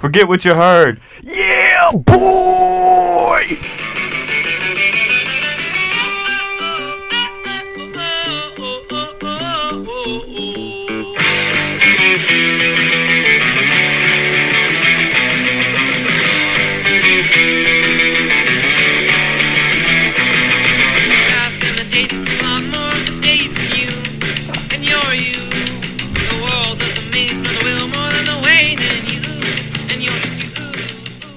Forget what you heard. Yeah, boy!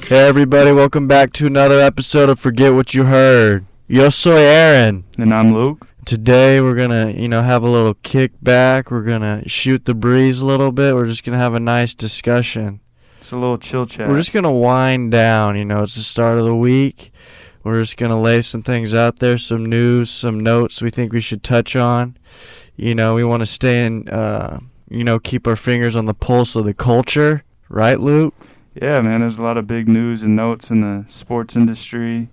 Hey everybody, welcome back to another episode of Forget What You Heard. Yo soy Aaron. And I'm Luke. Today we're gonna, have a little kickback. We're gonna shoot the breeze a little bit. We're just gonna have a nice discussion. It's a little chill chat. We're just gonna wind down, it's the start of the week. We're just gonna lay some things out there, some news, some notes we think we should touch on. We wanna stay in, keep our fingers on the pulse of the culture. Right, Luke? Yeah, man, there's a lot of big news and notes in the sports industry,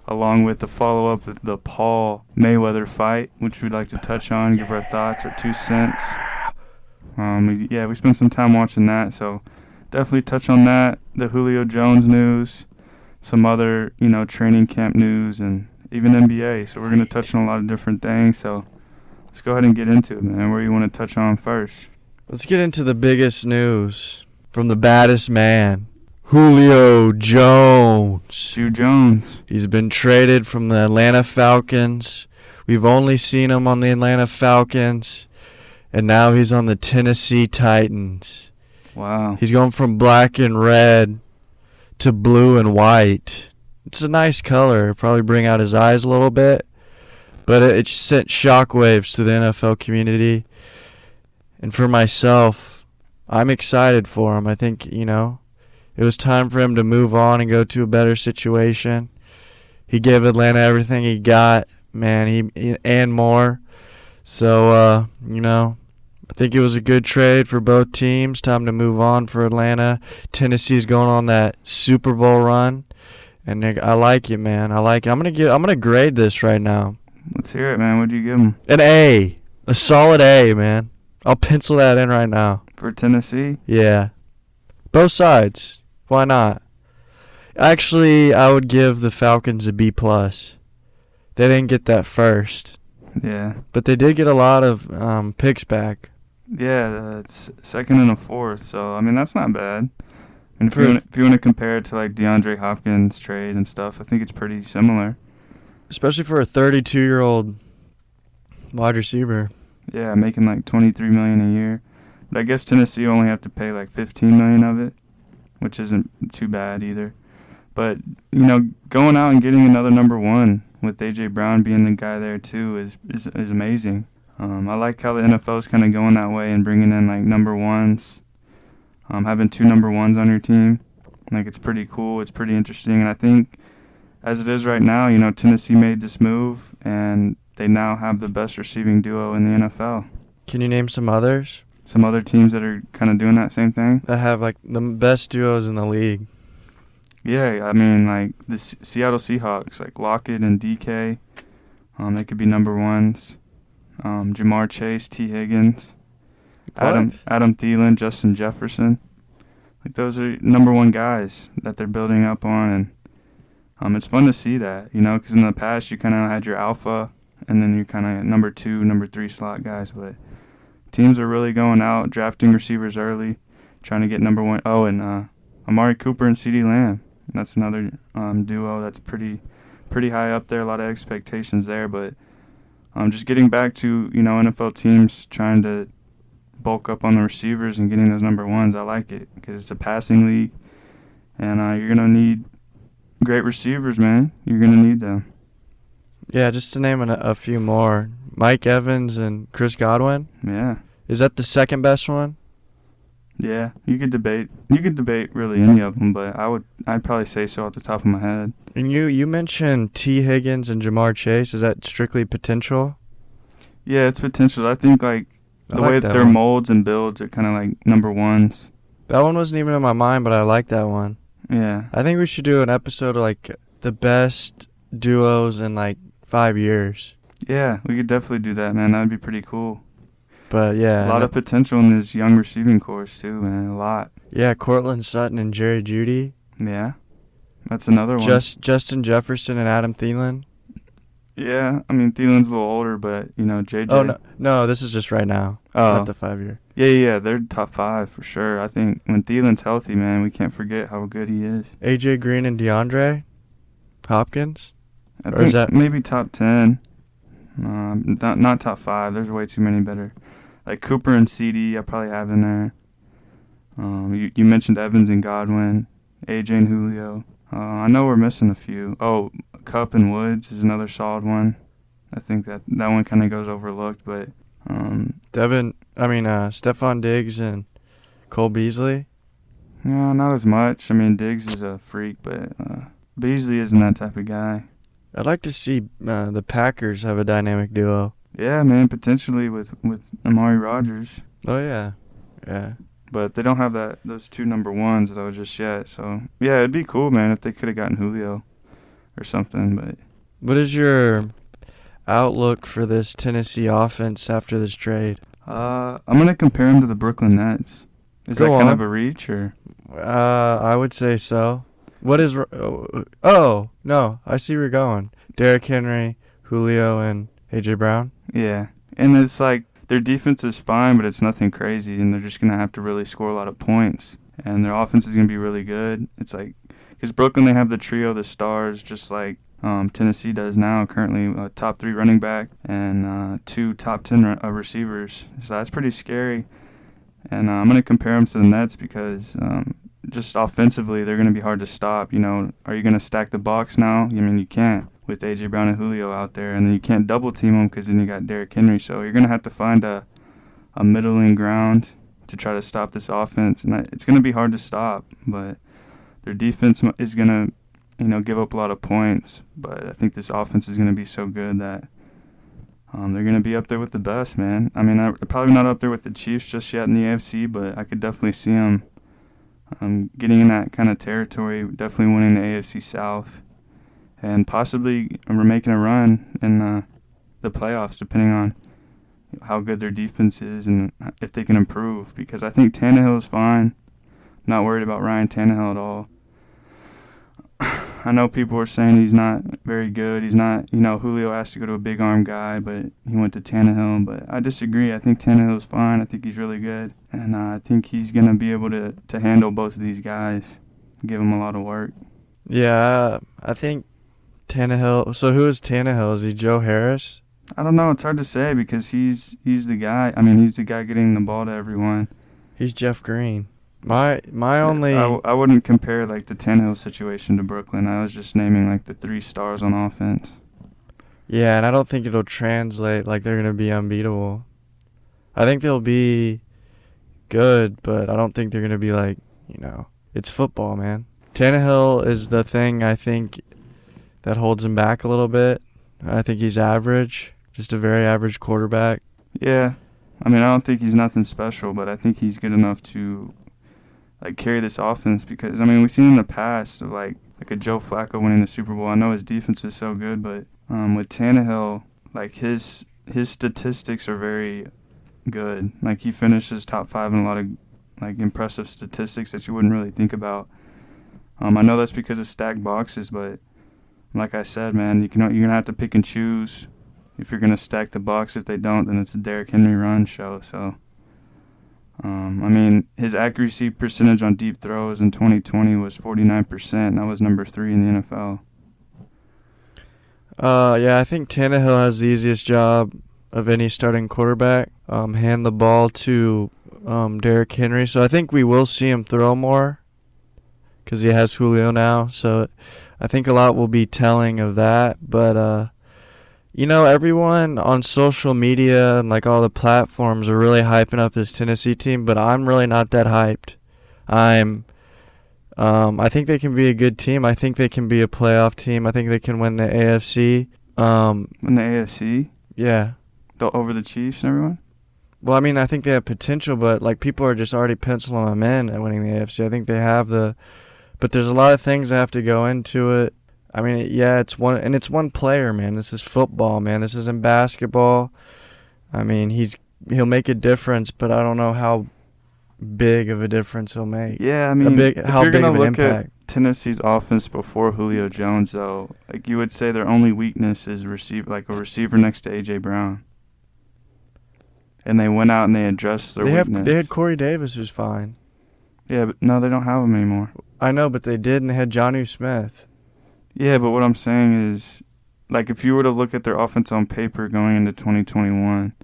along with the follow-up of the Paul Mayweather fight, which we'd like to touch on, give our thoughts, our 2 cents. We spent some time watching that, so definitely touch on that, the Julio Jones news, some other, training camp news, and even NBA. So we're going to touch on a lot of different things, so let's go ahead and get into it, man. Where do you want to touch on first? Let's get into the biggest news. From the baddest man, Julio Jones. Julio Jones. He's been traded from the Atlanta Falcons. We've only seen him on the Atlanta Falcons, and now he's on the Tennessee Titans. Wow. He's going from black and red to blue and white. It's a nice color. It'll probably bring out his eyes a little bit, but it sent shockwaves to the NFL community. And for myself, I'm excited for him. I think, it was time for him to move on and go to a better situation. He gave Atlanta everything he got, man, and more. So, I think it was a good trade for both teams. Time to move on for Atlanta. Tennessee's going on that Super Bowl run, and I like it, man. I like it. I'm gonna grade this right now. Let's hear it, man. What'd you give him? An A, a solid A, man. I'll pencil that in right now. For Tennessee? Yeah. Both sides. Why not? Actually, I would give the Falcons a B+. They didn't get that first. Yeah. But they did get a lot of picks back. Yeah, it's second and a fourth, so, that's not bad. And if you want to compare it to, like, DeAndre Hopkins' trade and stuff, I think it's pretty similar. Especially for a 32-year-old wide receiver. Yeah, making like $23 million a year. But I guess Tennessee only have to pay like $15 million of it, which isn't too bad either. But, going out and getting another number one with A.J. Brown being the guy there too is amazing. I like how the NFL is kind of going that way and bringing in like number ones, having 2 number ones on your team. Like, it's pretty cool. It's pretty interesting. And I think as it is right now, Tennessee made this move and they now have the best receiving duo in the NFL. Can you name some others? Some other teams that are kind of doing that same thing? That have, like, the best duos in the league. Yeah, like the Seattle Seahawks, like Lockett and DK. They could be number ones. Jamar Chase, T. Higgins. Adam Thielen, Justin Jefferson. Like, those are number one guys that they're building up on. And it's fun to see that, because in the past you kind of had your alpha and then you're kind of number 2, number 3 slot guys. But teams are really going out, drafting receivers early, trying to get number one. Oh, and Amari Cooper and CeeDee Lamb. That's another duo that's pretty high up there. A lot of expectations there. But just getting back to, NFL teams trying to bulk up on the receivers and getting those number ones, I like it because it's a passing league. And you're going to need great receivers, man. You're going to need them. Yeah, just to name a few more. Mike Evans and Chris Godwin. Yeah. Is that the second best one? Yeah, you could debate really any of them, but I'd probably say so off the top of my head. And you mentioned T. Higgins and Jamar Chase. Is that strictly potential? Yeah, it's potential. I think the way their molds and builds are kind of like number ones. That one wasn't even in my mind, but I like that one. Yeah. I think we should do an episode of like the best duos in like 5 years. Yeah, we could definitely do that, man. That would be pretty cool. But yeah, a lot of potential in this young receiving course too, man. A lot. Yeah, Cortland Sutton and Jerry Jeudy. Yeah, that's another one. Justin Jefferson and Adam Thielen. Yeah, I mean, Thielen's a little older, but, JJ. Oh, no, this is just right now. Oh. Not the 5-year. Yeah, they're top 5 for sure. I think when Thielen's healthy, man, we can't forget how good he is. A.J. Green and DeAndre Hopkins? I think maybe top 10. Not top 5. There's way too many better. Like Cooper and CD, I probably have in there. You mentioned Evans and Godwin, AJ and Julio. I know we're missing a few. Oh, Cup and Woods is another solid one. I think that one kind of goes overlooked, but Stephon Diggs and Cole Beasley. No, not as much. I mean, Diggs is a freak, but Beasley isn't that type of guy. I'd like to see the Packers have a dynamic duo. Yeah, man, potentially with Amari Rodgers. Oh yeah. But they don't have those 2 number 1s though just yet. So yeah, it'd be cool, man, if they could have gotten Julio or something. But what is your outlook for this Tennessee offense after this trade? I'm gonna compare them to the Brooklyn Nets. Is that kind of a reach or? I would say so. What is? Oh no, I see where you're going. Derrick Henry, Julio, and AJ Brown. Yeah, and it's like their defense is fine, but it's nothing crazy, and they're just gonna have to really score a lot of points. And their offense is gonna be really good. It's like because Brooklyn, they have the trio, the stars, just like Tennessee does now. Currently, a top 3 running back and 2 top 10 receivers. So that's pretty scary. And I'm gonna compare them to the Nets because just offensively, they're gonna be hard to stop. Are you gonna stack the box now? I mean, you can't with A.J. Brown and Julio out there, and then you can't double team them because then you got Derrick Henry. So you're gonna have to find a middling ground to try to stop this offense, and it's gonna be hard to stop. But their defense is gonna, give up a lot of points. But I think this offense is gonna be so good that they're gonna be up there with the best, man. I mean, they're probably not up there with the Chiefs just yet in the AFC, but I could definitely see them getting in that kind of territory, definitely winning the AFC South. And possibly we're making a run in the playoffs, depending on how good their defense is and if they can improve. Because I think Tannehill is fine. Not worried about Ryan Tannehill at all. I know people are saying he's not very good. He's not, Julio asked to go to a big arm guy, but he went to Tannehill. But I disagree. I think Tannehill is fine. I think he's really good. And I think he's going to be able to handle both of these guys, give them a lot of work. Yeah, I think Tannehill. So who is Tannehill? Is he Joe Harris? I don't know. It's hard to say because he's the guy. I mean, he's the guy getting the ball to everyone. He's Jeff Green. My only. I wouldn't compare like the Tannehill situation to Brooklyn. I was just naming like the 3 stars on offense. Yeah, and I don't think it'll translate like they're gonna be unbeatable. I think they'll be good, but I don't think they're gonna be like it's football, man. Tannehill is the thing I think that holds him back a little bit. I think he's average, just a very average quarterback. Yeah, I mean, I don't think he's nothing special, but I think he's good enough to carry this offense because, I mean, we've seen in the past of like a Joe Flacco winning the Super Bowl. I know his defense is so good, but with Tannehill, like his statistics are very good. Like he finishes top 5 in a lot of like impressive statistics that you wouldn't really think about. I know that's because of stacked boxes, but like I said, man, you're gonna have to pick and choose if you're gonna stack the box. If they don't, then it's a Derrick Henry run show. So, I mean, his accuracy percentage on deep throws in 2020 was 49%. That was number 3 in the NFL. Yeah, I think Tannehill has the easiest job of any starting quarterback. Hand the ball to Derrick Henry. So I think we will see him throw more because he has Julio now. So I think a lot will be telling of that. But, everyone on social media and like all the platforms are really hyping up this Tennessee team, but I'm really not that hyped. I think they can be a good team. I think they can be a playoff team. I think they can win the AFC. Win the AFC? Yeah. Over the Chiefs and everyone? Well, I mean, I think they have potential, but like people are just already penciling them in and winning the AFC. I think they have but there's a lot of things that have to go into it. I mean, yeah, it's one player, man. This is football, man. This isn't basketball. I mean, he'll make a difference, but I don't know how big of a difference he'll make. Yeah, I mean, how if you're big gonna of an look impact. at Tennessee's offense before Julio Jones, though, like you would say their only weakness is a receiver next to AJ Brown. And they went out and they addressed their weakness. They had Corey Davis, who's fine. Yeah, but no, they don't have him anymore. I know, but they did, and they had Jonnu Smith. Yeah, but what I'm saying is, like, if you were to look at their offense on paper going into 2021,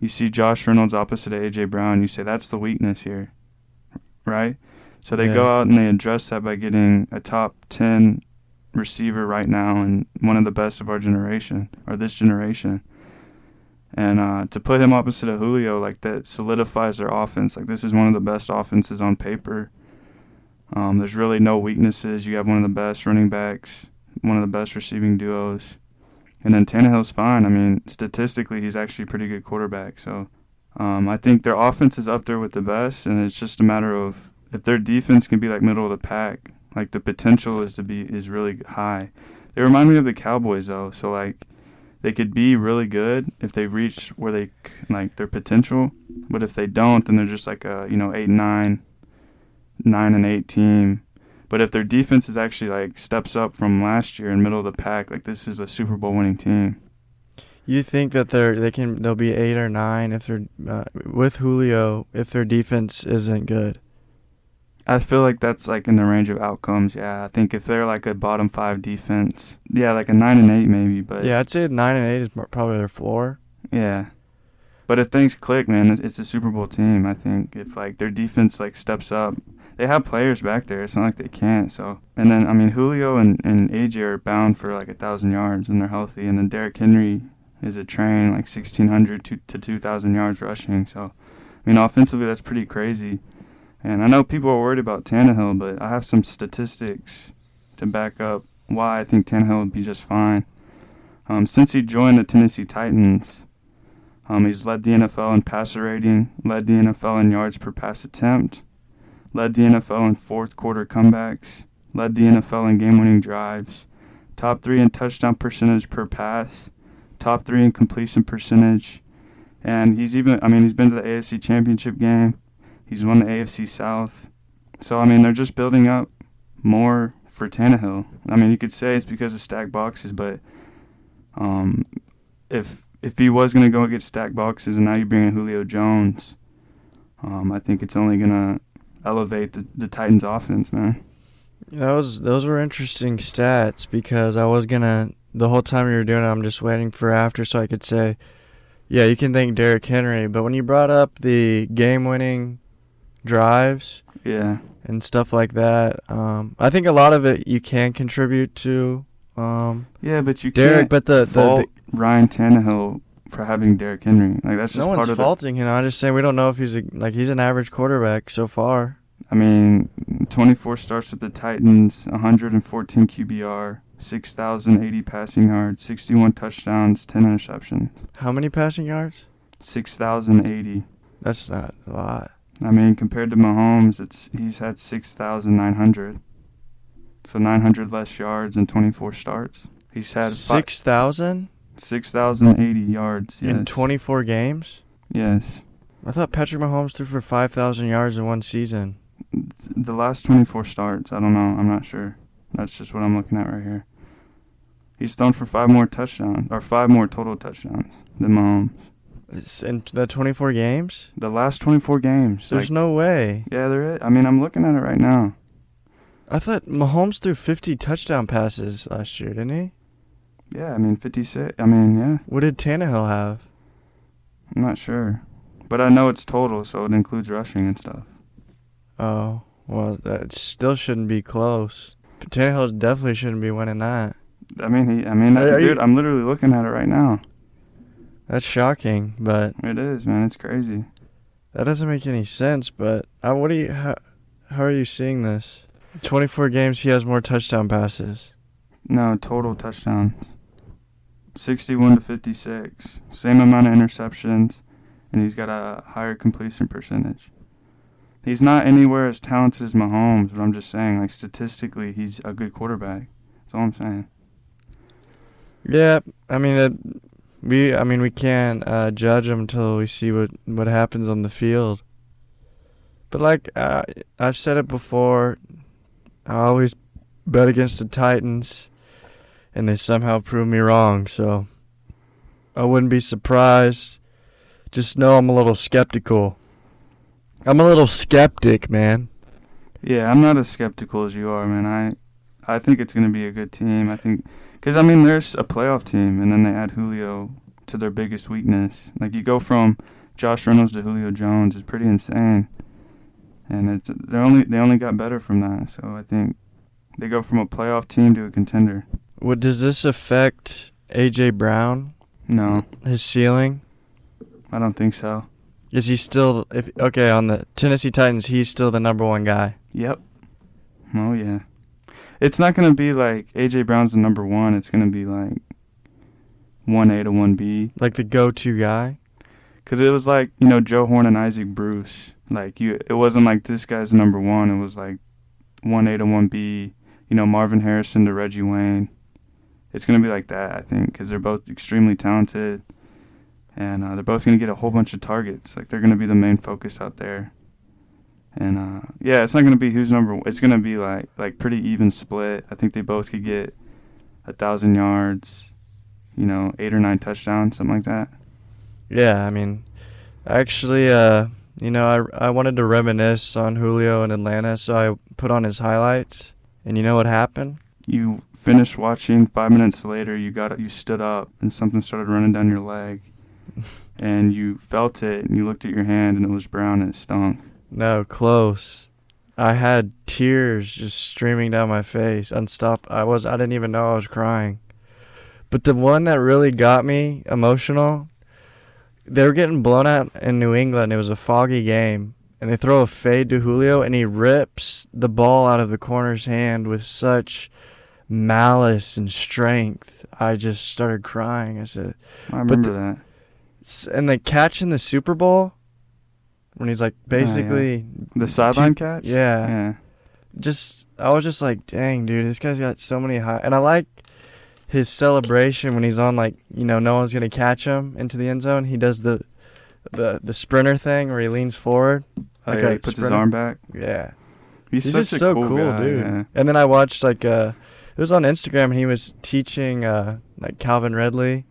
you see Josh Reynolds opposite of A.J. Brown, you say that's the weakness here, right? So they go out and they address that by getting a top 10 receiver right now and one of the best of our generation, or this generation. And to put him opposite of Julio, like, that solidifies their offense. Like, this is one of the best offenses on paper. There's really no weaknesses. You have one of the best running backs, one of the best receiving duos. And then Tannehill's fine. I mean, statistically, he's actually a pretty good quarterback. So I think their offense is up there with the best, and it's just a matter of if their defense can be like middle of the pack, like the potential is really high. They remind me of the Cowboys, though. So, like, they could be really good if they reach where they like their potential, but if they don't, then they're just like a 8-9, 9-8 team. But if their defense is actually like steps up from last year in middle of the pack, like this is a Super Bowl winning team. You think that they'll be 8 or 9 if they're with Julio if their defense isn't good? I feel like that's like in the range of outcomes. Yeah, I think if they're like a bottom 5 defense, yeah, like a 9-8 maybe. But yeah, I'd say 9-8 is probably their floor. Yeah, but if things click, man, it's a Super Bowl team. I think if like their defense like steps up, they have players back there. It's not like they can't. So, and then I mean Julio and AJ are bound for like 1,000 yards when they're healthy, and then Derrick Henry is a train like 1,600 to 2,000 yards rushing. So, I mean offensively that's pretty crazy. And I know people are worried about Tannehill, but I have some statistics to back up why I think Tannehill would be just fine. Since he joined the Tennessee Titans, he's led the NFL in passer rating, led the NFL in yards per pass attempt, led the NFL in fourth quarter comebacks, led the NFL in game-winning drives, top 3 in touchdown percentage per pass, top 3 in completion percentage, and he's been to the AFC Championship game. He's won the AFC South. So, I mean, they're just building up more for Tannehill. I mean, you could say it's because of stacked boxes, but if he was going to go get stacked boxes and now you bring in Julio Jones, I think it's only going to elevate the Titans' offense, man. Those were interesting stats because I was going to, the whole time you were doing it, I'm just waiting for after so I could say, yeah, you can thank Derrick Henry. But when you brought up the game-winning drives and stuff like that, I think a lot of it you can contribute to but you Derrick, can't fault Ryan Tannehill for having Derrick Henry. Like that's just no part one's of faulting him. I'm just saying we don't know if he's an average quarterback so far. I mean, 24 starts with the Titans, 114 QBR, 6,080 passing yards, 61 touchdowns, 10 interceptions. How many passing yards? 6,080. That's not a lot. I mean, compared to Mahomes, he's had 6,900. So 900 less yards in 24 starts. He's had 6,000? 6,080 yards, yes. In 24 games? Yes. I thought Patrick Mahomes threw for 5,000 yards in one season. The last 24 starts, I don't know. I'm not sure. That's just what I'm looking at right here. He's thrown for 5 more total touchdowns than Mahomes. It's in the 24 games? The last 24 games. There's no way. Yeah, there is. I mean, I'm looking at it right now. I thought Mahomes threw 50 touchdown passes last year, didn't he? Yeah, I mean, 56. I mean, yeah. What did Tannehill have? I'm not sure. But I know it's total, so it includes rushing and stuff. Oh, well, that still shouldn't be close. But Tannehill definitely shouldn't be winning that. I mean, dude, I'm literally looking at it right now. That's shocking, but it is, man. It's crazy. That doesn't make any sense. But how are you seeing this? 24 games, he has more touchdown passes. No, total touchdowns. 61 to 56. Same amount of interceptions, and he's got a higher completion percentage. He's not anywhere as talented as Mahomes, but I'm just saying, like, statistically, he's a good quarterback. That's all I'm saying. Yeah, I mean, we can't judge him until we see what happens on the field. But like I've said it before, I always bet against the Titans, and they somehow prove me wrong. So I wouldn't be surprised. Just know I'm a little skeptical. I'm a little skeptic, man. Yeah, I'm not as skeptical as you are, man. I think it's going to be a good team. I think, because, I mean, there's a playoff team, and then they add Julio to their biggest weakness. Like, you go from Josh Reynolds to Julio Jones. It's pretty insane. And they only got better from that. So I think they go from a playoff team to a contender. Does this affect A.J. Brown? No. His ceiling? I don't think so. Is he still, on the Tennessee Titans, he's still the number one guy? Yep. Oh, yeah. It's not going to be like A.J. Brown's the number one. It's going to be like 1A to 1B. Like the go-to guy? Because it was like, Joe Horn and Isaac Bruce. Like, it wasn't like this guy's number one. It was like 1A to 1B, Marvin Harrison to Reggie Wayne. It's going to be like that, I think, because they're both extremely talented. And they're both going to get a whole bunch of targets. Like, they're going to be the main focus out there. And, it's not going to be who's number one. It's going to be, like pretty even split. I think they both could get 1,000 yards, 8 or 9 touchdowns, something like that. Yeah, I mean, actually, I wanted to reminisce on Julio in Atlanta, so I put on his highlights. And you know what happened? You finished watching, 5 minutes later, you stood up, and something started running down your leg. And you felt it, and you looked at your hand, and it was brown, and it stunk. No, close. I had tears just streaming down my face, unstopped. I didn't even know I was crying. But the one that really got me emotional, they were getting blown out in New England. It was a foggy game, and they throw a fade to Julio, and he rips the ball out of the corner's hand with such malice and strength. I just started crying. I remember that. And the catch in the Super Bowl, when he's like basically the sideline catch. Yeah. I was just like, dang, dude, this guy's got so many high. And I like his celebration when he's on, like, no one's gonna catch him into the end zone. He does the sprinter thing where he leans forward. Like he puts his arm back. Yeah. He's just such a so cool guy, dude. Yeah. And then I watched it was on Instagram, and he was teaching like Calvin Ridley,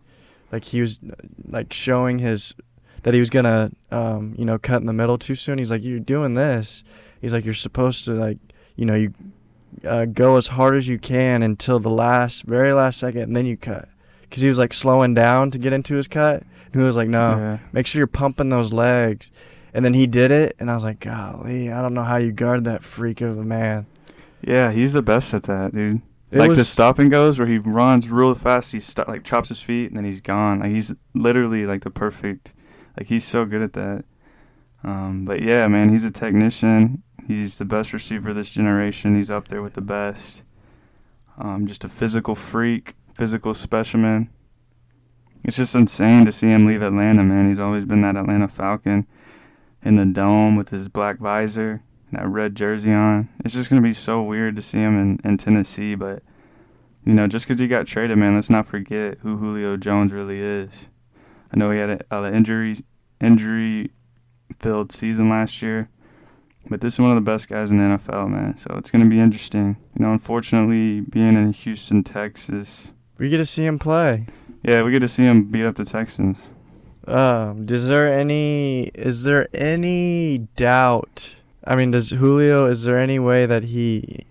like he was like showing that he was gonna cut in the middle too soon. He's like, you're doing this. He's like, you're supposed to, like, you go as hard as you can until the very last second, and then you cut. Because he was like slowing down to get into his cut, and he was like, no, make sure you're pumping those legs. And then he did it, and I was like, golly, I don't know how you guard that freak of a man. Yeah, he's the best at that, dude. The stop and goes where he runs real fast, he chops his feet, and then he's gone. Like, he's literally like the perfect. Like, he's so good at that. But yeah, man, he's a technician. He's the best receiver of this generation. He's up there with the best. Just a physical freak, physical specimen. It's just insane to see him leave Atlanta, man. He's always been that Atlanta Falcon in the dome with his black visor, that red jersey on. It's just going to be so weird to see him in Tennessee. But, just because he got traded, man, let's not forget who Julio Jones really is. I know he had an injury-filled season last year, but this is one of the best guys in the NFL, man. So it's going to be interesting. Unfortunately, being in Houston, Texas, we get to see him play. Yeah, we get to see him beat up the Texans. Is there any doubt? I mean, is there any way that he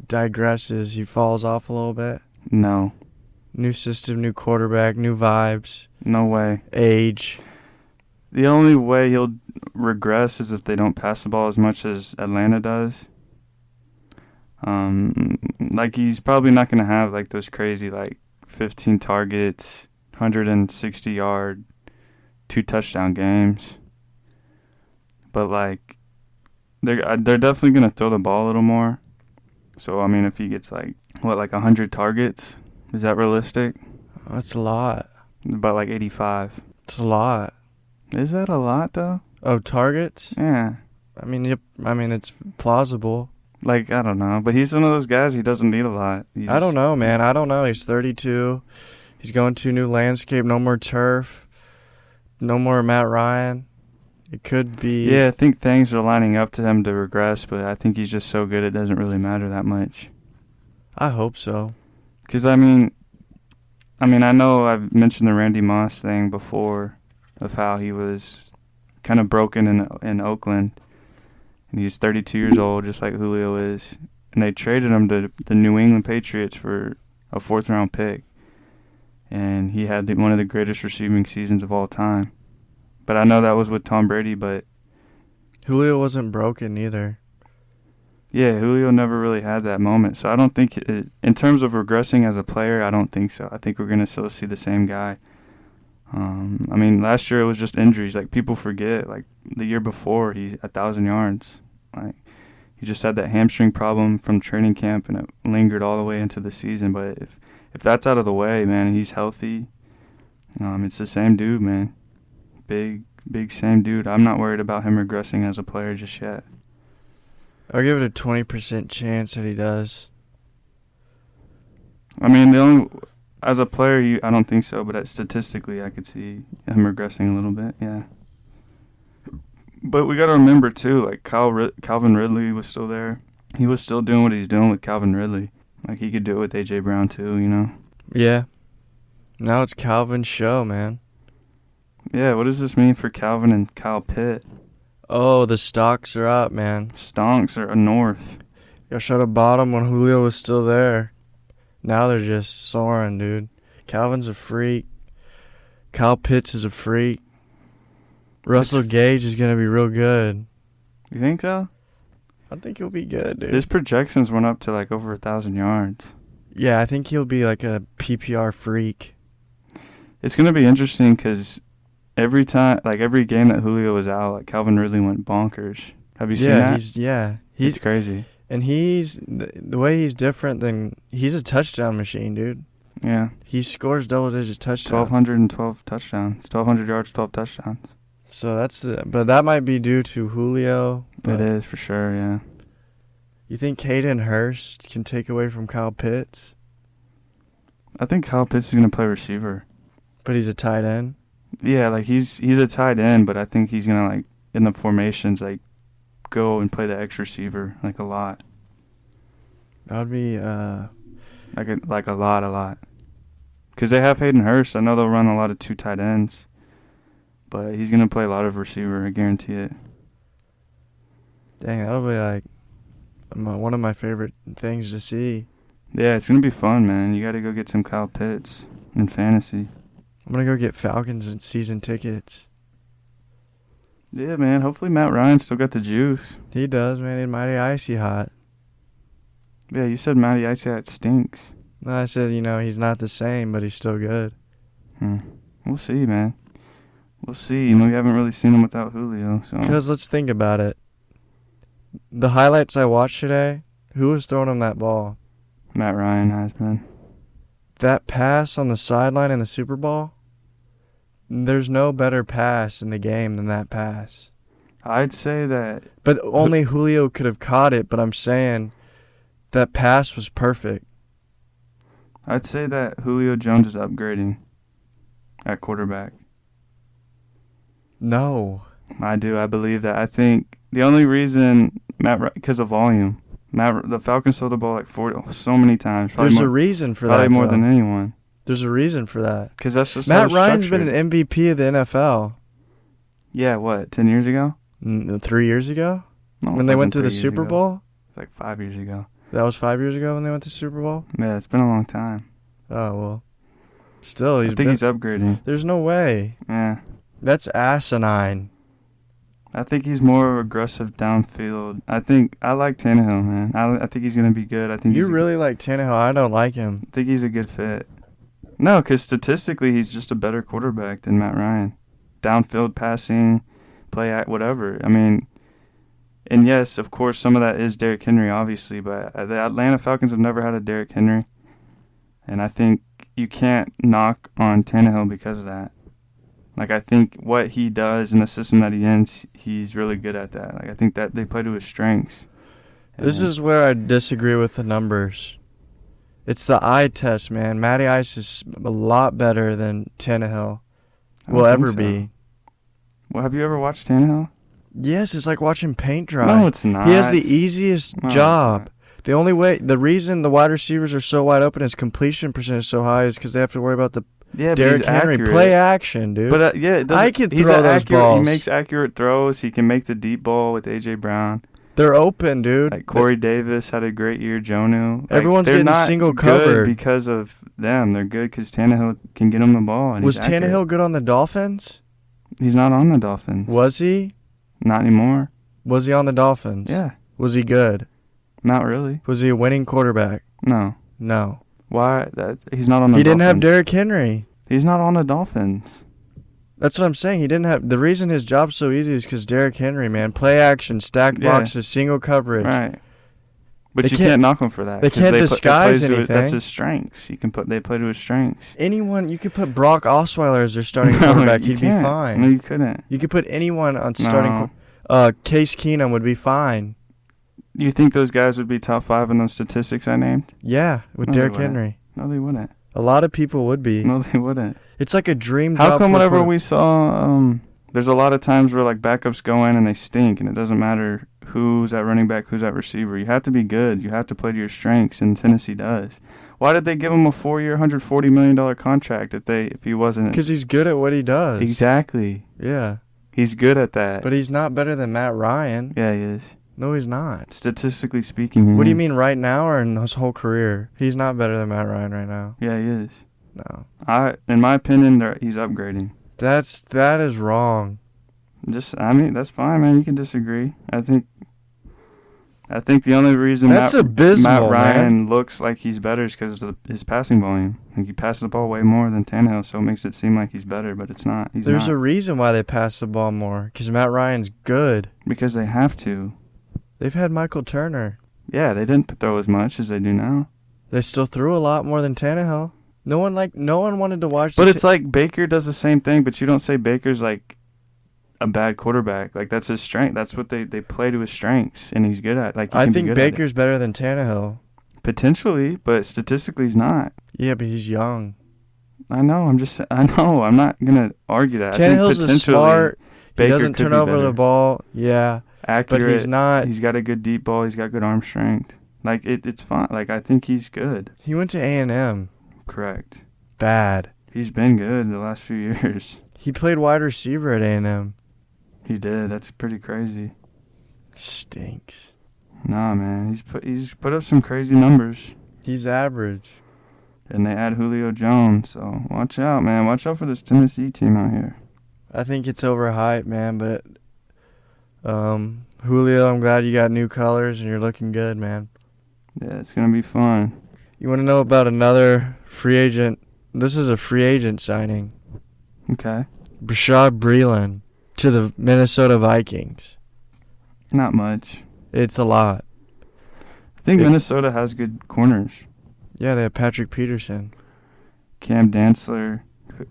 digresses, he falls off a little bit? No. New system, new quarterback, new vibes. No way. Age. The only way he'll regress is if they don't pass the ball as much as Atlanta does. He's probably not going to have, like, those crazy, 15 targets, 160-yard, 2 touchdown games. But, they're definitely going to throw the ball a little more. So, I mean, if he gets, 100 targets, is that realistic? That's a lot. About 85. It's a lot. Is that a lot, though? Oh, targets? Yeah. I mean, it's plausible. I don't know. But he's one of those guys, he doesn't need a lot. I don't know, man. I don't know. He's 32. He's going to a new landscape. No more turf. No more Matt Ryan. It could be. Yeah, I think things are lining up to him to regress, but I think he's just so good it doesn't really matter that much. I hope so. Because, I mean, I know I've mentioned the Randy Moss thing before of how he was kind of broken in Oakland. And he's 32 years old, just like Julio is. And they traded him to the New England Patriots for a 4th-round pick. And he had one of the greatest receiving seasons of all time. But I know that was with Tom Brady, but... Julio wasn't broken either. Yeah, Julio never really had that moment. So I don't think, in terms of regressing as a player, I don't think so. I think we're going to still see the same guy. I mean, last year it was just injuries. Like, people forget, like, the year before, he 1,000 yards. Like, he just had that hamstring problem from training camp, and it lingered all the way into the season. But if that's out of the way, man, and he's healthy, it's the same dude, man. Big same dude. I'm not worried about him regressing as a player just yet. I'll give it a 20% chance that he does. I mean, as a player, I don't think so, but statistically, I could see him regressing a little bit, yeah. But we got to remember, too, like, Calvin Ridley was still there. He was still doing what he's doing with Calvin Ridley. Like, he could do it with A.J. Brown, too, you know? Yeah. Now it's Calvin's show, man. Yeah, what does this mean for Calvin and Kyle Pitt? Oh, the stocks are up, man. Stonks are north. Y'all should have bought them when Julio was still there. Now they're just soaring, dude. Calvin's a freak. Kyle Pitts is a freak. Russell Gage is going to be real good. You think so? I think he'll be good, dude. His projections went up to, like, over 1,000 yards. Yeah, I think he'll be, like, a PPR freak. It's going to be interesting because every time, like, every game that Julio was out, like, Calvin Ridley went bonkers. Have you seen that? He's crazy. And the way he's different than, he's a touchdown machine, dude. Yeah. He scores double-digit touchdowns. 1,212 touchdowns. 1,200 yards, 12 touchdowns. So but that might be due to Julio. It is, for sure, yeah. You think Hayden Hurst can take away from Kyle Pitts? I think Kyle Pitts is going to play receiver. But he's a tight end? Yeah, like, he's a tight end, but I think he's going to, like, in the formations, like, go and play the X receiver, like, a lot. That would be, Like a lot. Because they have Hayden Hurst. I know they'll run a lot of 2 tight ends. But he's going to play a lot of receiver, I guarantee it. Dang, that'll be, like, one of my favorite things to see. Yeah, it's going to be fun, man. You got to go get some Kyle Pitts in fantasy. I'm going to go get Falcons and season tickets. Yeah, man. Hopefully Matt Ryan still got the juice. He does, man. He's mighty icy hot. Yeah, you said Matty Icy Hot stinks. No, I said, he's not the same, but he's still good. We'll see, man. We'll see. We haven't really seen him without Julio. So. Because let's think about it. The highlights I watched today, who was throwing him that ball? Matt Ryan has been. That pass on the sideline in the Super Bowl, there's no better pass in the game than that pass. I'd say that. But only Julio could have caught it, but I'm saying that pass was perfect. I'd say that Julio Jones is upgrading at quarterback. No. I do. I believe that. I think the only reason because of volume. The Falcons throw the ball like so many times. There's a reason for that. Probably more than anyone. There's a reason for that. Because that's just Matt Ryan's been an MVP of the NFL. Yeah, what, 10 years ago? 3 years ago? No, when they went to the Super Bowl? It's like 5 years ago. That was 5 years ago when they went to the Super Bowl? Yeah, it's been a long time. Oh, well. Still, I think he's upgrading. There's no way. Yeah. That's asinine. I think he's more aggressive downfield. I like Tannehill, man. I think he's going to be good. You really like Tannehill. I don't like him. I think he's a good fit. No, because statistically, he's just a better quarterback than Matt Ryan. Downfield passing, play act, whatever. I mean, and yes, of course, some of that is Derrick Henry, obviously, but the Atlanta Falcons have never had a Derrick Henry. And I think you can't knock on Tannehill because of that. Like, I think what he does in the system that he ends, he's really good at that. Like, I think that they play to his strengths. This is where I disagree with the numbers. It's the eye test, man. Matty Ice is a lot better than Tannehill will ever be. Well, have you ever watched Tannehill? Yes, it's like watching paint dry. No, it's not. He has the easiest No, job. The reason the wide receivers are so wide open, his completion percentage is so high, is because they have to worry about the Yeah, but Derrick he's Henry accurate. play action, dude. But yeah, it doesn't, I could he's throw those accurate, balls. He makes accurate throws. He can make the deep ball with A.J. Brown. They're open, dude. Like Corey Davis had a great year. Jonu. Like, Everyone's they're getting not single good covered. because of them. They're good because Tannehill can get him the ball. And Was he's accurate. Tannehill good on the Dolphins? He's not on the Dolphins. Was he? Not anymore. Was he on the Dolphins? Yeah. Was he good? Not really. Was he a winning quarterback? No. No. Why? He's not on the Dolphins. He didn't have Derrick Henry. He's not on the Dolphins. That's what I'm saying. He didn't have. The reason his job's so easy is because Derrick Henry, man. Play action, stack boxes, single coverage. Right. But They you can't- can't knock him for that. they 'cause can't disguise That's anything. his strengths. They play to his strengths. Anyone, you could put Brock Osweiler as their starting No, quarterback. you He'd be can't. fine. No, you couldn't. You could put anyone on No. starting. Case Keenum would be fine. You think those guys would be top 5 in those statistics I named? Yeah, with No, they Derrick wouldn't. Henry. No, they wouldn't. A lot of people would be. No, they wouldn't. It's like a dream How job come for a whenever quarter- we saw, there's a lot of times where like backups go in and they stink, and it doesn't matter who's at running back, who's at receiver. You have to be good. You have to play to your strengths, and Tennessee does. Why did they give him a 4-year, $140 million contract if he wasn't? Because he's good at what he does. Exactly. Yeah. He's good at that. But he's not better than Matt Ryan. Yeah, he is. No, he's not. Statistically speaking, he What do you is. mean right now or in his whole career? He's not better than Matt Ryan right now. Yeah, he is. No. In my opinion, he's upgrading. That is wrong. That's fine, man. You can disagree. I think the only reason That's abysmal, Matt Ryan man. looks like he's better is because of his passing volume. Like he passes the ball way more than Tannehill, so it makes it seem like he's better, but it's not. There's a reason why they pass the ball more. Because Matt Ryan's good. because they have to. They've had Michael Turner. Yeah, they didn't throw as much as they do now. They still threw a lot more than Tannehill. No one wanted to watch. But it's like Baker does the same thing, but you don't say Baker's like a bad quarterback. Like that's his strength. That's what they play to his strengths, and he's good at. Like he I can be think good at it. Baker's better than Tannehill. Potentially, but statistically he's not. Yeah, but he's young. I know. I'm not gonna argue that. I think Tannehill's potentially smart. He Baker doesn't could turn be over better. the ball. Yeah, Accurate. but he's not. He's got a good deep ball. He's got good arm strength. Like it's fine. Like I think he's good. He went to A&M. Correct. Bad. He's been good the last few years. He played wide receiver at A&M. He did. That's pretty crazy. Stinks. Nah, man. He's put up some crazy numbers. He's average. And they add Julio Jones, so watch out, man. Watch out for this Tennessee team out here. I think it's overhyped, man, but Julio, I'm glad you got new colors and you're looking good, man. Yeah, it's gonna be fun. You want to know about another free agent? This is a free agent signing. Okay. Bashaud Breeland to the Minnesota Vikings. Not much. It's a lot. I think Minnesota has good corners. Yeah, they have Patrick Peterson. Cam Dantzler,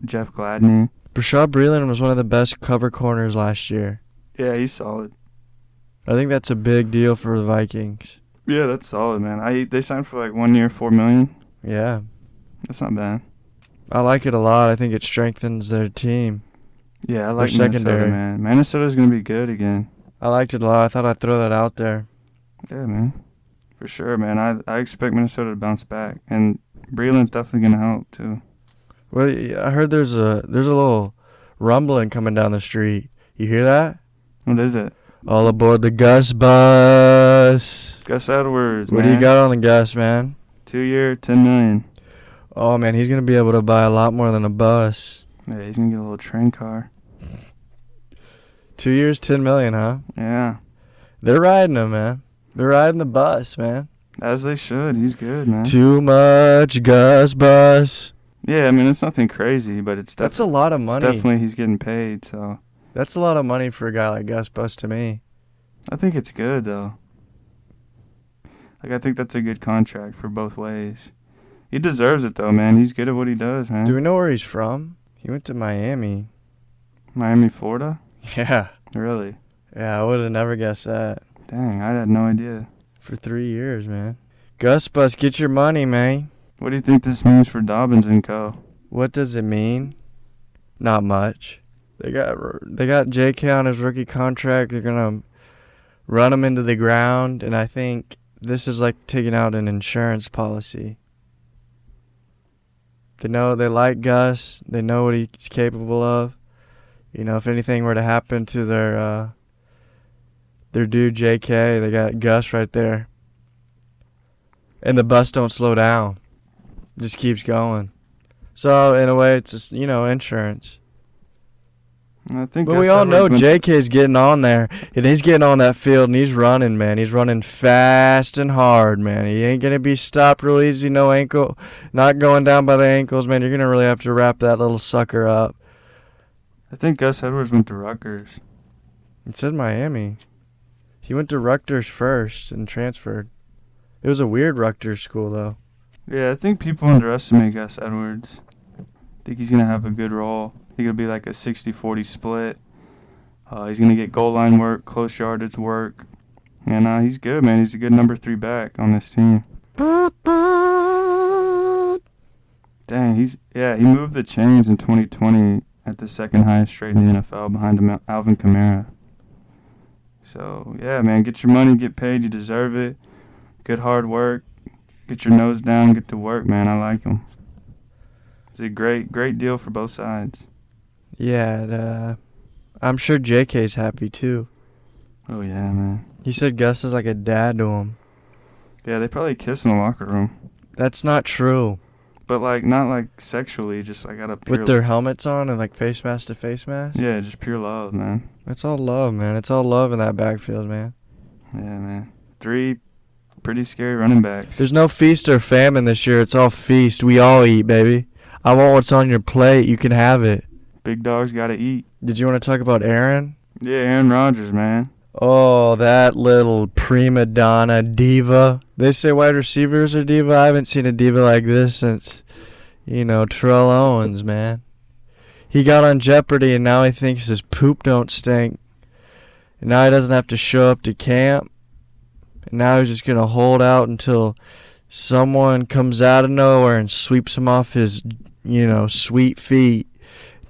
Jeff Gladney. Bashaud Breeland was one of the best cover corners last year. Yeah, he's solid. I think that's a big deal for the Vikings. Yeah, that's solid, man. They signed for like 1 year, $4 million. Yeah. That's not bad. I like it a lot. I think it strengthens their team. Yeah, I like Their Minnesota, secondary. man. Minnesota's gonna be good again. I liked it a lot. I thought I'd throw that out there. Yeah, man. For sure, man. I expect Minnesota to bounce back, and Breeland's definitely gonna help too. Well, I heard there's a little rumbling coming down the street. You hear that? What is it? All aboard the Gus bus. Gus Edwards, What man. do you got on the Gus, man? 2 year, $10 million. Oh, man, he's going to be able to buy a lot more than a bus. Yeah, he's gonna get a little train car. 2 years, $10 million, huh? Yeah, They're riding him, man. They're riding the bus, man. as they should. He's good, man. Too much Gus bus. Yeah, I mean it's nothing crazy, but That's a lot of money. definitely he's getting paid. So That's a lot of money for a guy like Gus Bus to me. I think it's good though. Like I think that's a good contract for both ways. He deserves it though, man. He's good at what he does, man. Do we know where he's from? He went to Miami. Miami, Florida? Yeah. Really? Yeah, I would have never guessed that. Dang, I had no idea. For 3 years, man. Gus Bus, get your money, man. What do you think this means for Dobbins and co? What does it mean? Not much. They got J.K. on his rookie contract. They're gonna run him into the ground, and I think this is like taking out an insurance policy. They like Gus. They know what he's capable of. You know, if anything were to happen to their dude J.K., they got Gus right there. And the bus don't slow down. It just keeps going. So, in a way, it's just, insurance. I think but we all know J.K.'s getting on there. And he's getting on that field, and he's running, man. He's running fast and hard, man. He ain't going to be stopped real easy, no ankle. Not going down by the ankles, man. You're going to really have to wrap that little sucker up. I think Gus Edwards went to Rutgers. It said Miami. He went to Rutgers first and transferred. It was a weird Rutgers school, though. Yeah, I think people underestimate Gus Edwards. I think he's going to have a good role. I think it'll be like a 60-40 split. He's going to get goal line work, close yardage work. And he's good, man. He's a good number 3 back on this team. Dang, he moved the chains in 2020 at the second highest rate in the NFL behind Alvin Kamara. So, yeah, man, get your money, get paid. You deserve it. Good hard work. Get your nose down, get to work, man. I like him. It's a great deal for both sides. Yeah, I'm sure JK's happy, too. Oh, yeah, man. He said Gus is like a dad to him. Yeah, they probably kiss in the locker room. That's not true. But, not sexually, just, out of pure... With their helmets on and, face mask to face mask? Yeah, just pure love, man. It's all love, man. It's all love in that backfield, man. Yeah, man. 3 pretty scary running backs. There's no feast or famine this year. It's all feast. We all eat, baby. I want what's on your plate. You can have it. Big dogs got to eat. Did you want to talk about Aaron? Yeah, Aaron Rodgers, man. Oh, that little prima donna diva. They say wide receivers are diva. I haven't seen a diva like this since, Terrell Owens, man. He got on Jeopardy, and now he thinks his poop don't stink. And now he doesn't have to show up to camp. And now he's just going to hold out until someone comes out of nowhere and sweeps him off his, sweet feet.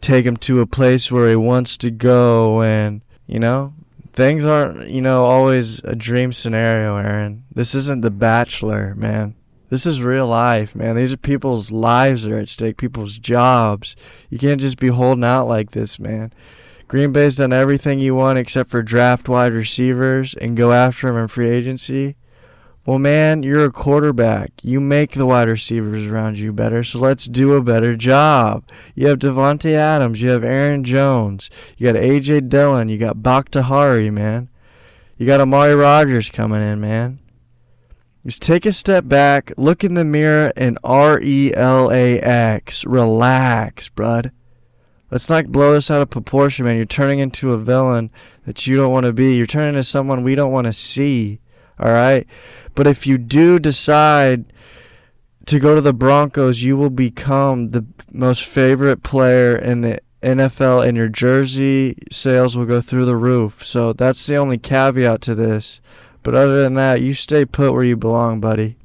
Take him to a place where he wants to go. And, things aren't, always a dream scenario, Aaron. This isn't The Bachelor, man. This is real life, man. These are people's lives that are at stake, people's jobs. You can't just be holding out like this, man. Green Bay's done everything you want except for draft wide receivers and go after them in free agency. Well, man, you're a quarterback. You make the wide receivers around you better, so let's do a better job. You have Devontae Adams. You have Aaron Jones. You got A.J. Dillon. You got Bakhtiari, man. You got Amari Rodgers coming in, man. Just take a step back, look in the mirror, and relax. Relax, bud. Let's not blow this out of proportion, man. You're turning into a villain that you don't want to be. You're turning into someone we don't want to see, all right? But if you do decide to go to the Broncos, you will become the most favorite player in the NFL, and your jersey sales will go through the roof. So that's the only caveat to this. But other than that, you stay put where you belong, buddy.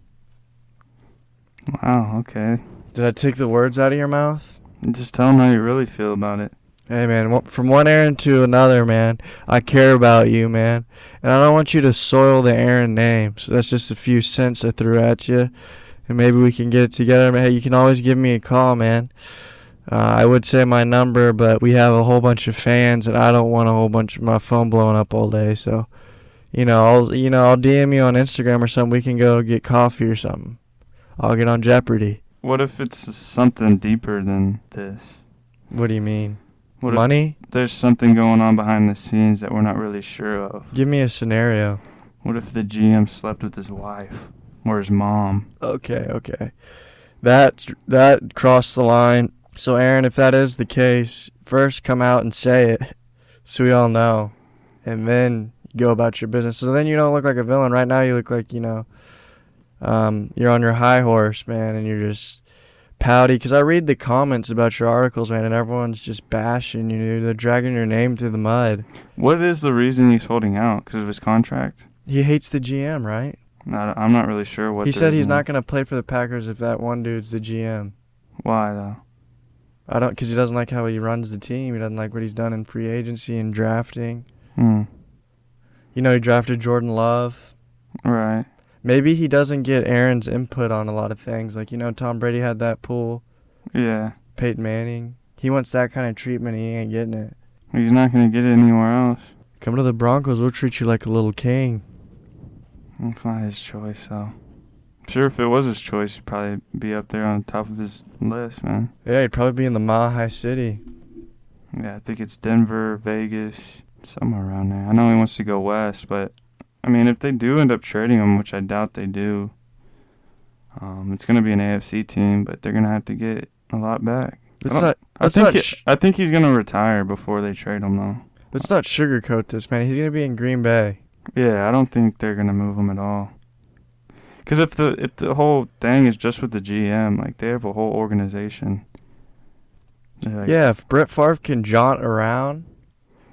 Wow, okay. Did I take the words out of your mouth? Just tell them how you really feel about it. Hey, man, from one Aaron to another, man, I care about you, man. And I don't want you to soil the Aaron name. So that's just a few cents I threw at you. And maybe we can get it together. Hey, you can always give me a call, man. I would say my number, but we have a whole bunch of fans, and I don't want a whole bunch of my phone blowing up all day. So, I'll DM you on Instagram or something. We can go get coffee or something. I'll get on Jeopardy. What if it's something deeper than this? What do you mean? What Money? If there's something going on behind the scenes that we're not really sure of. Give me a scenario. What if the GM slept with his wife or his mom? Okay. That crossed the line. So, Aaron, if that is the case, first come out and say it so we all know. And then go about your business. So then you don't look like a villain. Right now you look like, you're on your high horse, man, and you're just pouty. Because I read the comments about your articles, man, and everyone's just bashing you. They're dragging your name through the mud. What is the reason he's holding out? Because of his contract? He hates the GM, right? I'm not really sure what. He said he's not going to play for the Packers if that one dude's the GM. Why, though? Because he doesn't like how he runs the team. He doesn't like what he's done in free agency and drafting. Hmm. You know, he drafted Jordan Love. Right. Maybe he doesn't get Aaron's input on a lot of things. Like, you know, Tom Brady had that pool. Yeah. Peyton Manning. He wants that kind of treatment. He ain't getting it. He's not going to get it anywhere else. Come to the Broncos. We'll treat you like a little king. It's not his choice, though. I'm sure if it was his choice, he'd probably be up there on top of his list, man. Yeah, he'd probably be in the Mile High City. Yeah, I think it's Denver, Vegas, somewhere around there. I know he wants to go west, but, I mean, if they do end up trading him, which I doubt they do, it's going to be an AFC team, but they're going to have to get a lot back. I think he's going to retire before they trade him, though. Let's not sugarcoat this, man. He's going to be in Green Bay. Yeah, I don't think they're going to move him at all. Because if the whole thing is just with the GM, like, they have a whole organization. Like, yeah, if Brett Favre can jaunt around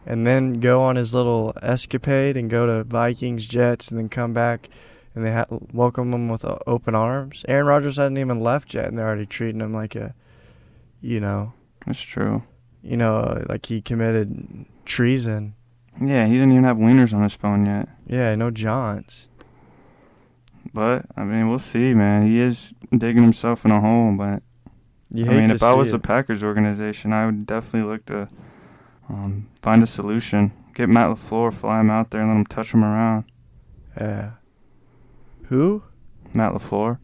and then go on his little escapade and go to Vikings, Jets, and then come back and they welcome him with open arms. Aaron Rodgers hasn't even left yet, and they're already treating him like a, you know. That's true. You know, like he committed treason. Yeah, he didn't even have wieners on his phone yet. Yeah, no jaunts. But, I mean, we'll see, man. He is digging himself in a hole, but, if I was the Packers organization, I would definitely look to find a solution. Get Matt LaFleur, fly him out there, and let him touch him around. Yeah. Who? Matt LaFleur.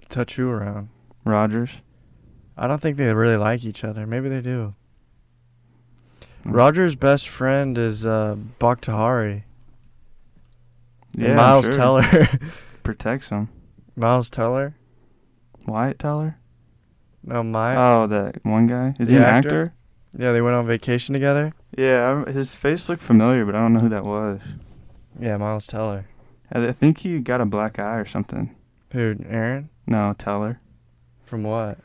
Touch who around? Rodgers. I don't think they really like each other. Maybe they do. Rodgers' best friend is Bakhtiari. Yeah, Miles sure. Teller. Protects him. Miles Teller? Wyatt Teller? No, Mike. Oh, that one guy? Is he an actor? Yeah, they went on vacation together. Yeah, his face looked familiar, but I don't know who that was. Yeah, Miles Teller. I think he got a black eye or something. Who, Aaron? No, Teller. From what?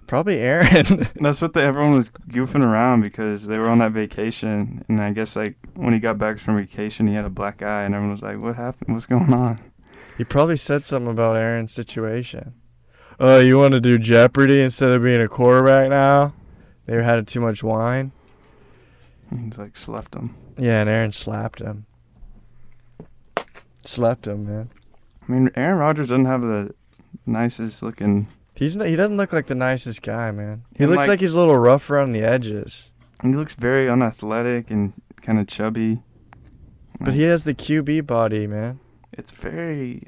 Probably Aaron. That's what everyone was goofing around because they were on that vacation, and I guess like when he got back from vacation, he had a black eye, and everyone was like, "What happened? What's going on?" He probably said something about Aaron's situation. Oh, you want to do Jeopardy instead of being a quarterback now? They had too much wine. He's like slapped him. Yeah, and Aaron slapped him. Slapped him, man. I mean, Aaron Rodgers doesn't have the nicest looking. He doesn't look like the nicest guy, man. He looks like he's a little rough around the edges. He looks very unathletic and kind of chubby. But he has the QB body, man. It's very,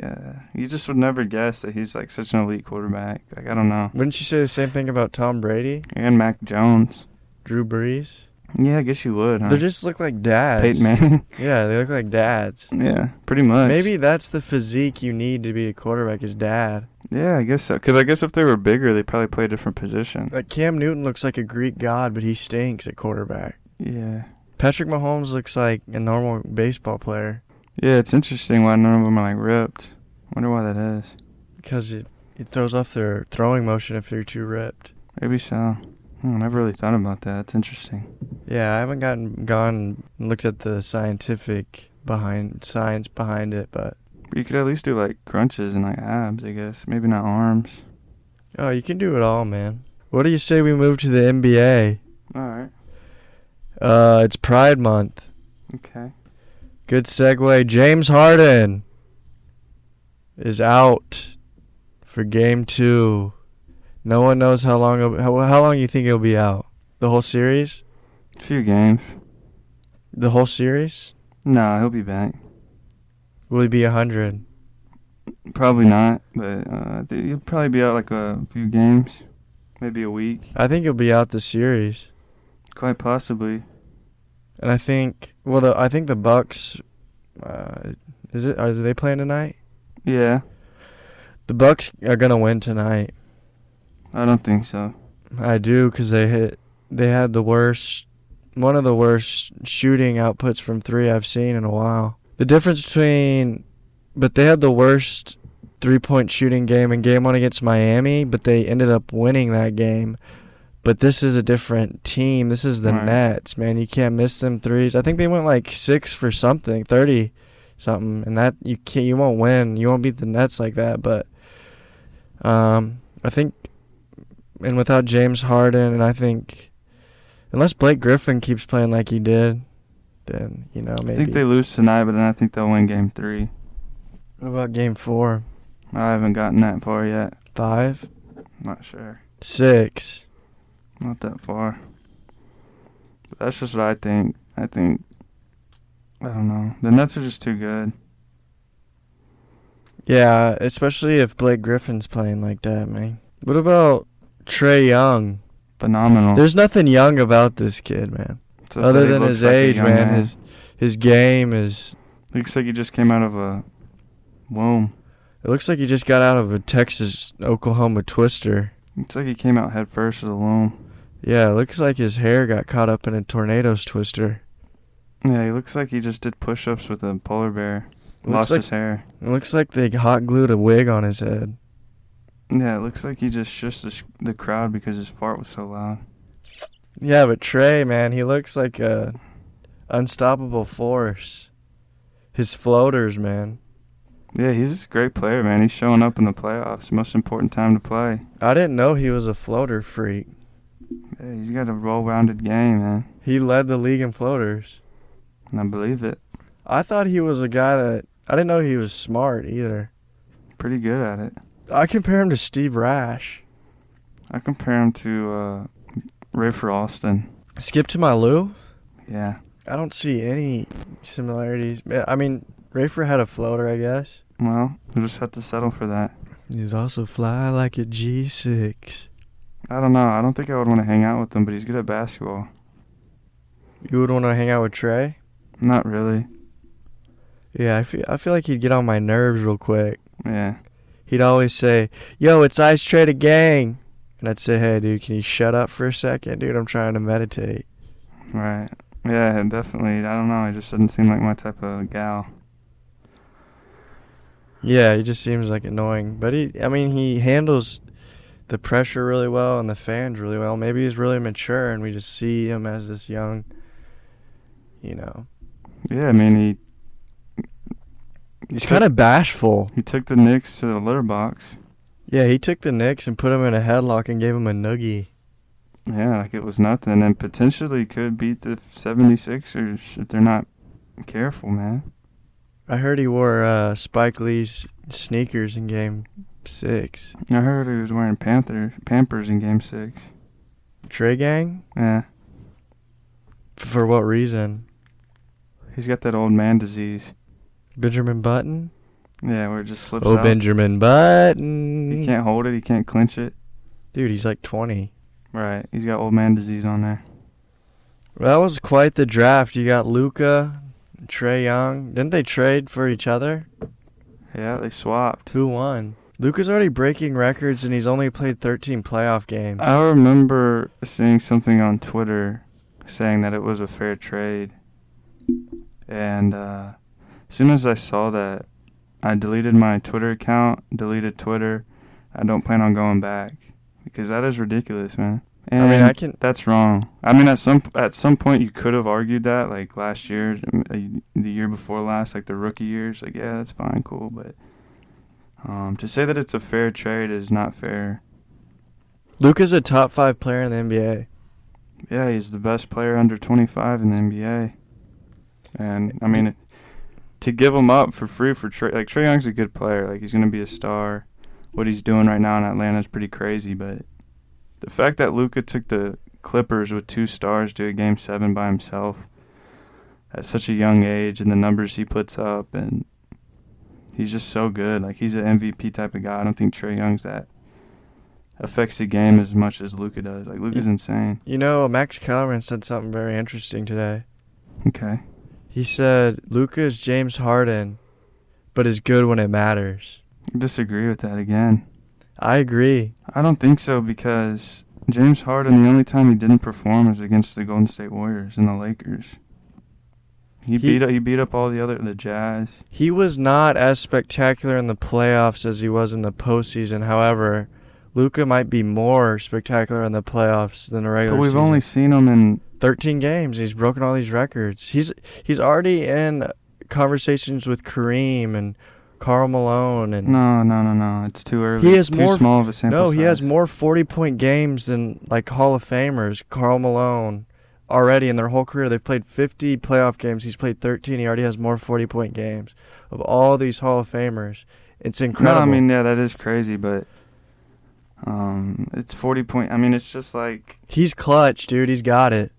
you just would never guess that he's like such an elite quarterback. Like, I don't know. Wouldn't you say the same thing about Tom Brady? And Mac Jones. Drew Brees? Yeah, I guess you would, huh? They just look like dads. Peyton Manning? Yeah, they look like dads. Yeah, pretty much. Maybe that's the physique you need to be a quarterback is dad. Yeah, I guess so. Because I guess if they were bigger, they'd probably play a different position. Like Cam Newton looks like a Greek god, but he stinks at quarterback. Yeah. Patrick Mahomes looks like a normal baseball player. Yeah, it's interesting why none of them are like ripped. Wonder why that is. Because it throws off their throwing motion if they're too ripped. Maybe so. I never really thought about that. That's interesting. Yeah, I haven't gone and looked at the science behind it, but you could at least do like crunches and like abs, I guess. Maybe not arms. Oh, you can do it all, man. What do you say we move to the NBA? All right. It's Pride Month. Okay. Good segue. James Harden is out for Game 2. No one knows how long you think he'll be out. The whole series? A few games. The whole series? No, he'll be back. Will he be 100? Probably not, but he'll probably be out like a few games, maybe a week. I think he'll be out the series. Quite possibly. And I think, the Bucks. Are they playing tonight? Yeah. The Bucks are gonna win tonight. I don't think so. I do, because they had one of the worst shooting outputs from three I've seen in a while. The difference but they had the worst 3-point shooting game in Game 1 against Miami, but they ended up winning that game. But this is a different team. This is the Nets, man. You can't miss them threes. I think they went like 6 for something, 30 something, and that you won't win. You won't beat the Nets like that. But I think and without James Harden, and I think unless Blake Griffin keeps playing like he did, then, maybe. I think they lose tonight, but then I think they'll win Game 3. What about Game 4? I haven't gotten that far yet. 5? Not sure. 6? Not that far. But that's just what I think. I don't know. The Nets are just too good. Yeah, especially if Blake Griffin's playing like that, man. What about Trae Young? Phenomenal. There's nothing young about this kid, man. So other than his age, man. His game is... Looks like he just came out of a womb. It looks like he just got out of a Texas-Oklahoma twister. Looks like he came out head first of the womb. Yeah, it looks like his hair got caught up in a tornado's twister. Yeah, he looks like he just did push-ups with a polar bear. Lost his hair. It looks like they hot glued a wig on his head. Yeah, it looks like he just shushed the crowd because his fart was so loud. Yeah, but Trae, man, he looks like a unstoppable force. His floaters, man. Yeah, he's a great player, man. He's showing up in the playoffs. Most important time to play. I didn't know he was a floater freak. Yeah, he's got a well-rounded game, man. He led the league in floaters. And I believe it. I thought he was a guy that... I didn't know he was smart either. Pretty good at it. I compare him to Steve Rash. I compare him to Rafer Alston. Skip to my Lue? Yeah. I don't see any similarities. I mean, Rafer had a floater, I guess. Well, you just have to settle for that. He's also fly like a G6. I don't know. I don't think I would want to hang out with him, but he's good at basketball. You would want to hang out with Trae? Not really. Yeah, I feel like he'd get on my nerves real quick. Yeah. He'd always say, "Yo, it's Ice Trae the gang." And I'd say, "Hey, dude, can you shut up for a second? Dude, I'm trying to meditate." Right. Yeah, definitely. I don't know. He just doesn't seem like my type of gal. Yeah, he just seems like annoying. But he handles the pressure really well and the fans really well. Maybe he's really mature and we just see him as this young, Yeah, I mean, he's kind of bashful. He took the Knicks to the litter box. Yeah, he took the Knicks and put him in a headlock and gave him a noogie. Yeah, like it was nothing, and potentially could beat the 76ers if they're not careful, man. I heard he wore Spike Lee's sneakers in Game 6. I heard he was wearing Pampers in Game 6. Trae gang? Yeah. For what reason? He's got that old man disease. Benjamin Button? Yeah, where it just slips out. Oh, Benjamin Button. He can't hold it. He can't clinch it. Dude, he's like 20. Right. He's got old man disease on there. Well, that was quite the draft. You got Luka, Trae Young. Didn't they trade for each other? Yeah, they swapped. Who won? Luka's already breaking records, and he's only played 13 playoff games. I remember seeing something on Twitter saying that it was a fair trade. And as soon as I saw that, I deleted my Twitter account, deleted Twitter. I don't plan on going back because that is ridiculous, man. And that's wrong. I mean, at some point you could have argued that, like last year, the year before last, like the rookie years. Like, yeah, that's fine, cool, but to say that it's a fair trade is not fair. Luka's a top 5 player in the NBA. Yeah, he's the best player under 25 in the NBA. And I mean, to give him up for free for Trae, like Trae Young's a good player. Like he's gonna be a star. What he's doing right now in Atlanta is pretty crazy. But the fact that Luka took the Clippers with 2 stars to a Game 7 by himself at such a young age, and the numbers he puts up, and he's just so good. Like he's an MVP type of guy. I don't think Trae Young's that affects the game as much as Luka does. Like Luka's insane. Max Kellerman said something very interesting today. Okay. He said Luka is James Harden, but is good when it matters. I disagree with that again. I agree. I don't think so because James Harden, the only time he didn't perform was against the Golden State Warriors and the Lakers. He beat up all the Jazz. He was not as spectacular in the playoffs as he was in the postseason. However, Luka might be more spectacular in the playoffs than the regular season. But we've only seen him in 13 games. He's broken all these records. He's already in conversations with Kareem and Karl Malone, and No. It's too early. he has it's too more. small of a sample size. He has more 40-point games than like Hall of Famers. Karl Malone already in their whole career, they've played 50 playoff games. He's played 13. He already has more 40-point games of all these Hall of Famers. It's incredible. No, I mean, yeah, that is crazy, but it's 40 point. I mean, it's just like he's clutch, dude. He's got it.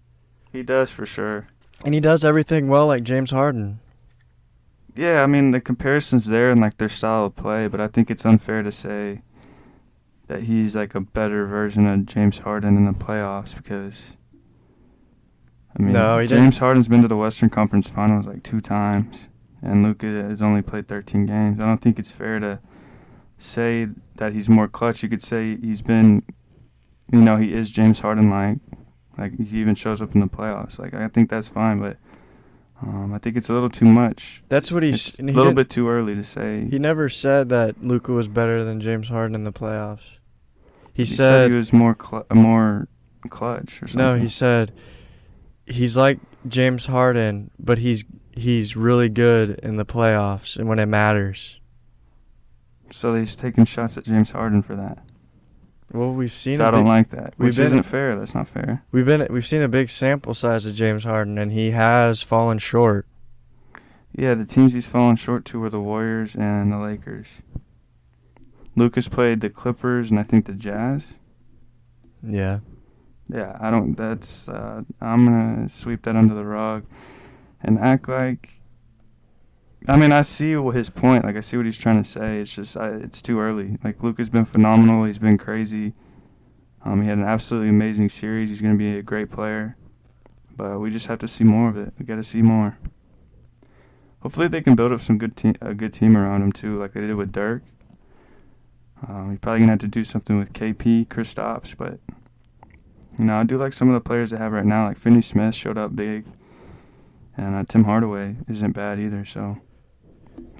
He does for sure. And he does everything well like James Harden. Yeah, I mean, the comparison's there and like their style of play, but I think it's unfair to say that he's like a better version of James Harden in the playoffs because, I mean, No, he James didn't. Harden's been to the Western Conference Finals like 2 times, and Luka has only played 13 games. I don't think it's fair to say that he's more clutch. You could say he's been, he is James Harden like he even shows up in the playoffs. Like I think that's fine, but I think it's a little too much. That's what It's a little bit too early to say. He never said that Luka was better than James Harden in the playoffs. He said he was more clutch or something. No, he said he's like James Harden, but he's really good in the playoffs and when it matters. So he's taking shots at James Harden for that. Well, we've seen. So I don't like that, which isn't fair. That's not fair. We've seen a big sample size of James Harden, and he has fallen short. Yeah, the teams he's fallen short to were the Warriors and the Lakers. Lucas played the Clippers and I think the Jazz. Yeah. Yeah, I'm gonna sweep that under the rug and act like. I mean, I see his point. Like, I see what he's trying to say. It's just, it's too early. Like, Luka's been phenomenal. He's been crazy. He had an absolutely amazing series. He's going to be a great player. But we just have to see more of it. We got to see more. Hopefully they can build up a good team around him, too, like they did with Dirk. He's probably going to have to do something with KP, Kristaps. But, I do like some of the players they have right now. Like, Finney Smith showed up big. And Tim Hardaway isn't bad either, so...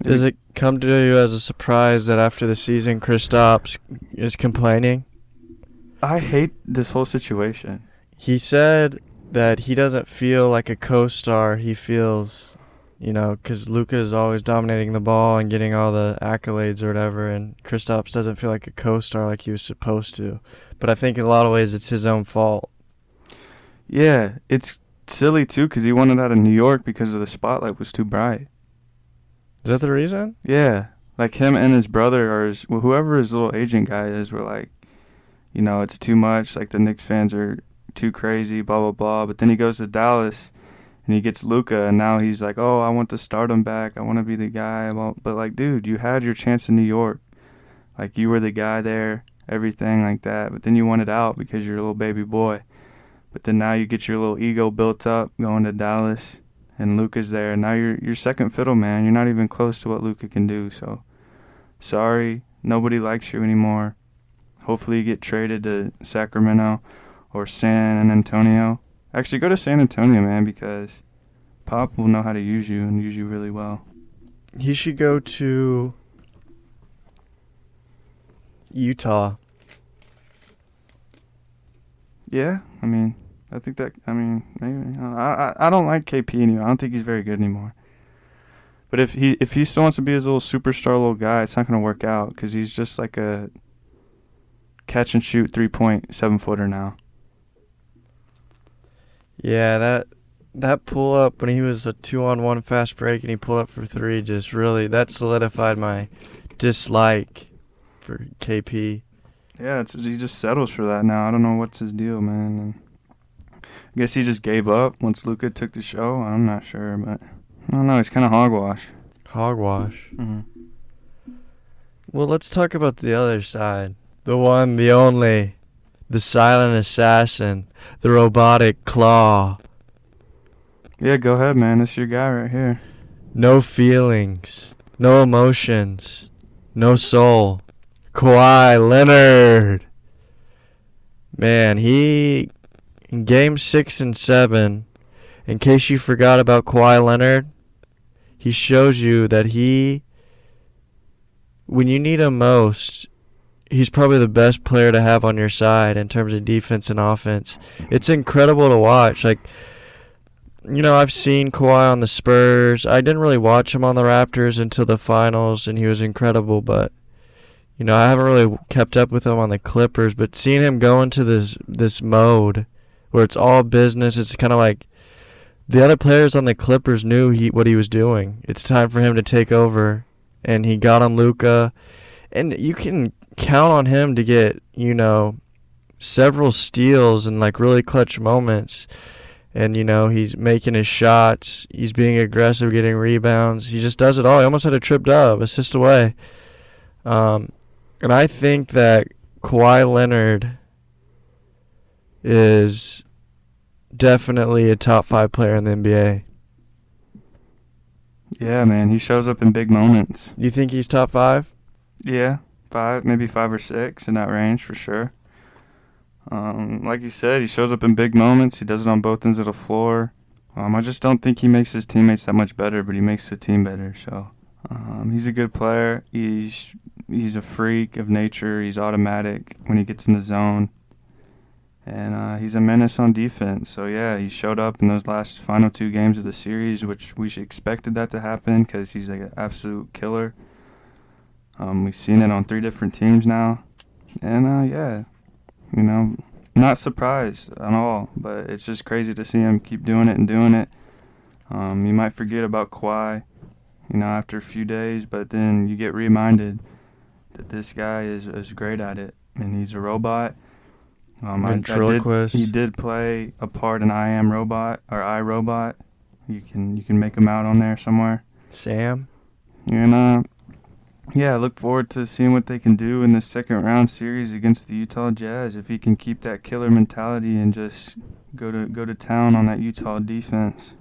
Does it come to you as a surprise that after the season Kristaps is complaining? I hate this whole situation. He said that he doesn't feel like a co-star. He feels, because Luka is always dominating the ball and getting all the accolades or whatever, and Kristaps doesn't feel like a co-star like he was supposed to. But I think in a lot of ways it's his own fault. Yeah, it's silly too because he wanted out of New York because of the spotlight was too bright. Is that the reason? Yeah. Like him and his brother or whoever his little agent guy is were like, it's too much. Like the Knicks fans are too crazy, blah, blah, blah. But then he goes to Dallas and he gets Luka and now he's like, oh, I want to start him back. I want to be the guy. But like, dude, you had your chance in New York. Like you were the guy there, everything like that. But then you wanted out because you're a little baby boy. But then now you get your little ego built up going to Dallas. And Luka's there, and now you're second fiddle, man. You're not even close to what Luka can do. So, sorry, nobody likes you anymore. Hopefully, you get traded to Sacramento or San Antonio. Actually, go to San Antonio, man, because Pop will know how to use you and use you really well. He should go to Utah. Yeah, I think maybe. I don't like KP anymore. I don't think he's very good anymore. But if he still wants to be his little superstar little guy, it's not going to work out because he's just like a catch and shoot 3-point 7-footer now. Yeah, that pull up when he was a 2-on-1 fast break and he pulled up for 3 just really that solidified my dislike for KP. Yeah, he just settles for that now. I don't know what's his deal, man. And I guess he just gave up once Luka took the show. I'm not sure, but I don't know. He's kind of hogwash. Hogwash. Mm-hmm. Well, let's talk about the other side. The one, the only, the silent assassin, the robotic claw. Yeah, go ahead, man. This your guy right here. No feelings, no emotions, no soul. Kawhi Leonard. Man, in Game 6 and 7, in case you forgot about Kawhi Leonard, he shows you that when you need him most, he's probably the best player to have on your side in terms of defense and offense. It's incredible to watch. Like, I've seen Kawhi on the Spurs. I didn't really watch him on the Raptors until the finals, and he was incredible. But I haven't really kept up with him on the Clippers. But seeing him go into this mode where it's all business, it's kind of like the other players on the Clippers knew what he was doing. It's time for him to take over, and he got on Luka, and you can count on him to get several steals and like really clutch moments. And, he's making his shots. He's being aggressive, getting rebounds. He just does it all. He almost had a trip dub, assist away. And I think that Kawhi Leonard is definitely a top 5 player in the NBA. Yeah, man. He shows up in big moments. You think he's top 5? Yeah, 5, maybe 5 or 6 in that range for sure. Like you said, he shows up in big moments. He does it on both ends of the floor. I just don't think he makes his teammates that much better, but he makes the team better. So he's a good player. He's a freak of nature. He's automatic when he gets in the zone. And he's a menace on defense. So, yeah, he showed up in those final 2 games of the series, which we expected that to happen because he's like an absolute killer. We've seen it on 3 different teams now. And, yeah. Not surprised at all, but it's just crazy to see him keep doing it. You might forget about Kawhi, after a few days, but then you get reminded that this guy is great at it, and he's a robot. Ventriloquist. He did play a part in I Am Robot, or I, Robot. You can make him out on there somewhere. Sam? Yeah, I look forward to seeing what they can do in this second round series against the Utah Jazz. If he can keep that killer mentality and just go to town on that Utah defense.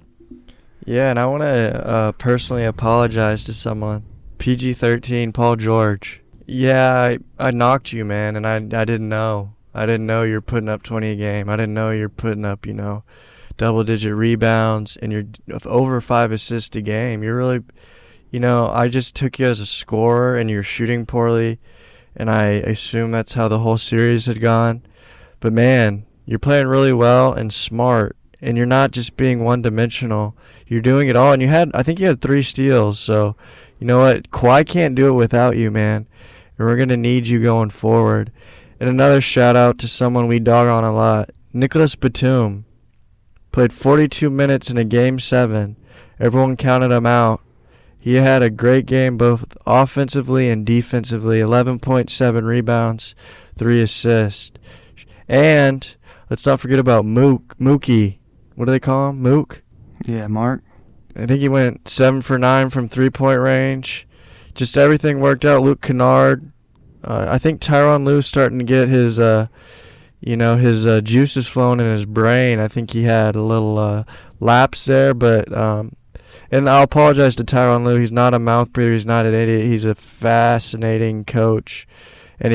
Yeah, and I want to personally apologize to someone. PG-13, Paul George. Yeah, I knocked you, man, and I didn't know. I didn't know you're putting up 20 a game. I didn't know you're putting up, double-digit rebounds, and you're over 5 assists a game. You're really... I just took you as a scorer, and you're shooting poorly, and I assume that's how the whole series had gone. But, man, you're playing really well and smart, and you're not just being one-dimensional. You're doing it all, and I think you had 3 steals. So, you know what? Kawhi can't do it without you, man, and we're going to need you going forward. And another shout-out to someone we dog on a lot, Nicholas Batum. Played 42 minutes in a Game 7. Everyone counted him out. He had a great game both offensively and defensively, 11.7 rebounds, 3 assists. And let's not forget about Mookie. What do they call him? Mook? Yeah, Mark. I think he went 7 for 9 from 3-point range. Just everything worked out. Luke Kennard. I think Tyronn Lue's starting to get his juices flowing in his brain. I think he had a little lapse there, but... And I'll apologize to Tyronn Lue. He's not a mouth breather. He's not an idiot. He's a fascinating coach. And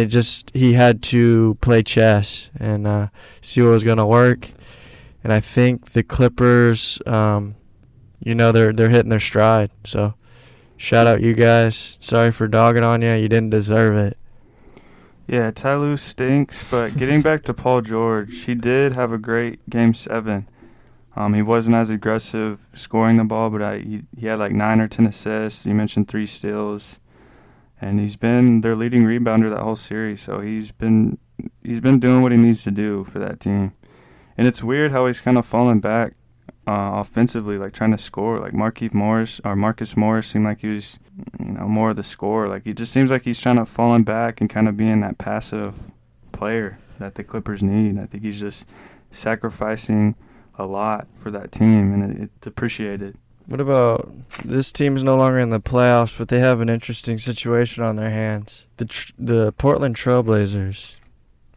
he had to play chess and see what was going to work. And I think the Clippers, they're hitting their stride. So shout out you guys. Sorry for dogging on you. You didn't deserve it. Yeah, Ty Lue stinks. But getting back to Paul George, he did have a great Game 7. He wasn't as aggressive scoring the ball, but he had like 9 or 10 assists. You mentioned 3 steals, and he's been their leading rebounder that whole series. So he's been doing what he needs to do for that team. And it's weird how he's kind of fallen back offensively, like trying to score. Like Marcus Morris seemed like he was more of the scorer. Like he just seems like he's trying to falling back and kind of being that passive player that the Clippers need. I think he's just sacrificing a lot for that team, and it's appreciated. What about this team's no longer in the playoffs, but they have an interesting situation on their hands. The Portland Trailblazers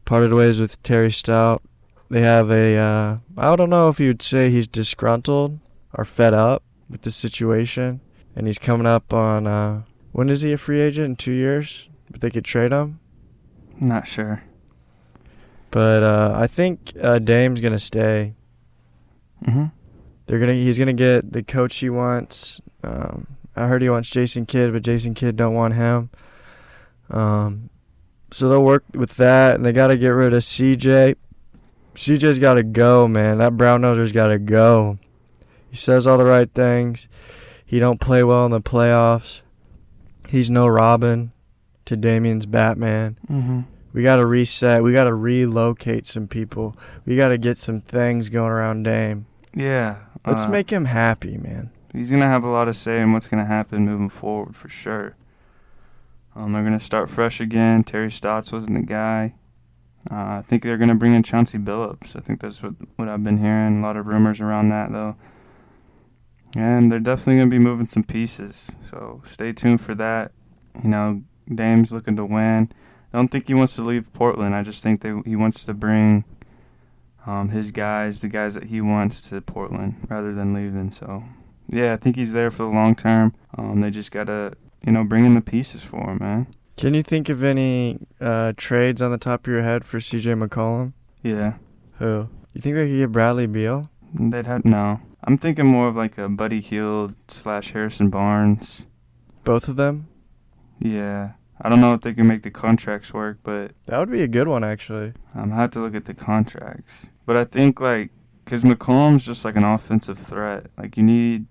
parted ways with Terry Stout. They have I don't know if you'd say he's disgruntled or fed up with the situation, and he's coming up on, when is he a free agent? In 2 years? But they could trade him? Not sure. But I think Dame's going to stay. Mm-hmm. He's gonna get the coach he wants. I heard he wants Jason Kidd, but Jason Kidd don't want him. So they'll work with that, and they got to get rid of CJ. CJ's got to go, man. That brown noser's got to go. He says all the right things. He don't play well in the playoffs. He's no Robin to Damian's Batman. Mm-hmm. We got to reset. We got to relocate some people. We got to get some things going around Dame. Yeah. Let's make him happy, man. He's going to have a lot to say in what's going to happen moving forward for sure. They're going to start fresh again. Terry Stotts wasn't the guy. I think they're going to bring in Chauncey Billups. I think that's what I've been hearing. A lot of rumors around that, though. And they're definitely going to be moving some pieces. So stay tuned for that. You know, Dame's looking to win. I don't think he wants to leave Portland. I just think he wants to bring his guys, the guys that he wants, to Portland rather than leaving. So, yeah, I think he's there for the long term. They just got to, bring in the pieces for him, man. Can you think of any trades on the top of your head for C.J. McCollum? Yeah. Who? You think they could get Bradley Beal? No. I'm thinking more of like a Buddy Hield / Harrison Barnes. Both of them? Yeah. I don't know if they can make the contracts work, but that would be a good one, actually. I have to look at the contracts. But I think, because McCollum's just like an offensive threat. Like, you need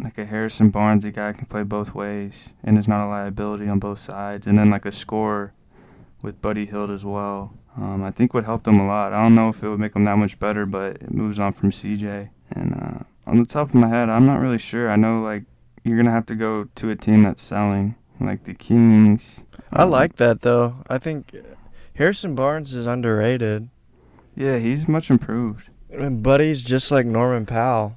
like a Harrison Barnes, a guy who can play both ways and is not a liability on both sides. And then like a scorer with Buddy Hield as well. I think would help them a lot. I don't know if it would make them that much better, but it moves on from CJ. And on the top of my head, I'm not really sure. I know, you're going to have to go to a team that's selling, like the Kings. I like that, though. I think Harrison Barnes is underrated. Yeah, he's much improved. And Buddy's just like Norman Powell.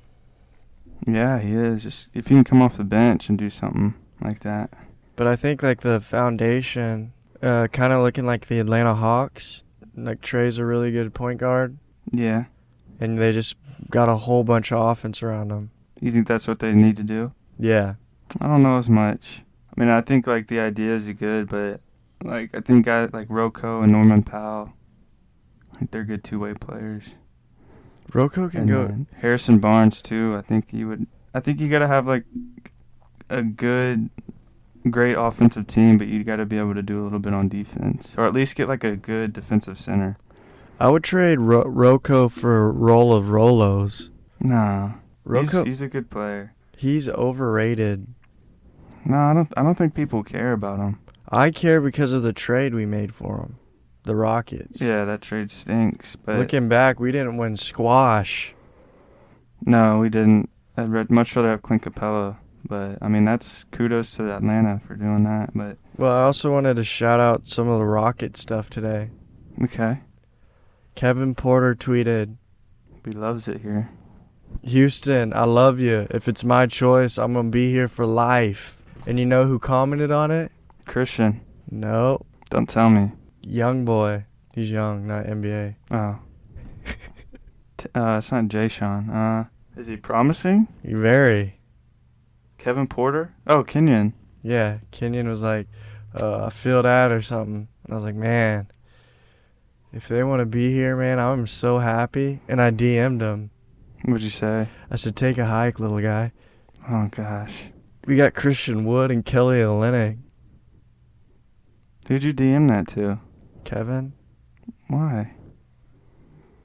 Yeah, he is. Just if he can come off the bench and do something like that. But I think, the foundation, kind of looking like the Atlanta Hawks. Like, Trey's a really good point guard. Yeah. And they just got a whole bunch of offense around them. You think that's what they need to do? Yeah. I don't know as much. I mean, I think, the idea is good, but, I think guys like Rocco and Norman Powell, they're good two-way players. Rocco can go. Harrison Barnes, too. I think you got to have, a great offensive team, but you got to be able to do a little bit on defense. Or at least get, a good defensive center. I would trade Rocco for a roll of Rolos. Nah. Rocco, he's a good player. He's overrated. No, I don't think people care about him. I care because of the trade we made for him. The Rockets. Yeah, that trade stinks. But looking back, we didn't win squash. No, we didn't. I'd much rather have Clint Capella. But, I mean, that's kudos to Atlanta for doing that. But well, I also wanted to shout out some of the Rocket stuff today. Okay. Kevin Porter tweeted, he loves it here. Houston, I love you. If it's my choice, I'm going to be here for life. And you know who commented on it? Christian. No. Don't tell me. Young boy. He's young, not NBA. Oh. It's not Jay Sean. Is he promising? Very. Kevin Porter? Oh, Kenyon. Yeah, Kenyon was like, I feel that or something. And I was like, man, if they want to be here, man, I'm so happy. And I DM'd him. What'd you say? I said, take a hike, little guy. Oh, gosh. We got Christian Wood and Kelly Olynyk. Who'd you DM that to? Kevin. Why?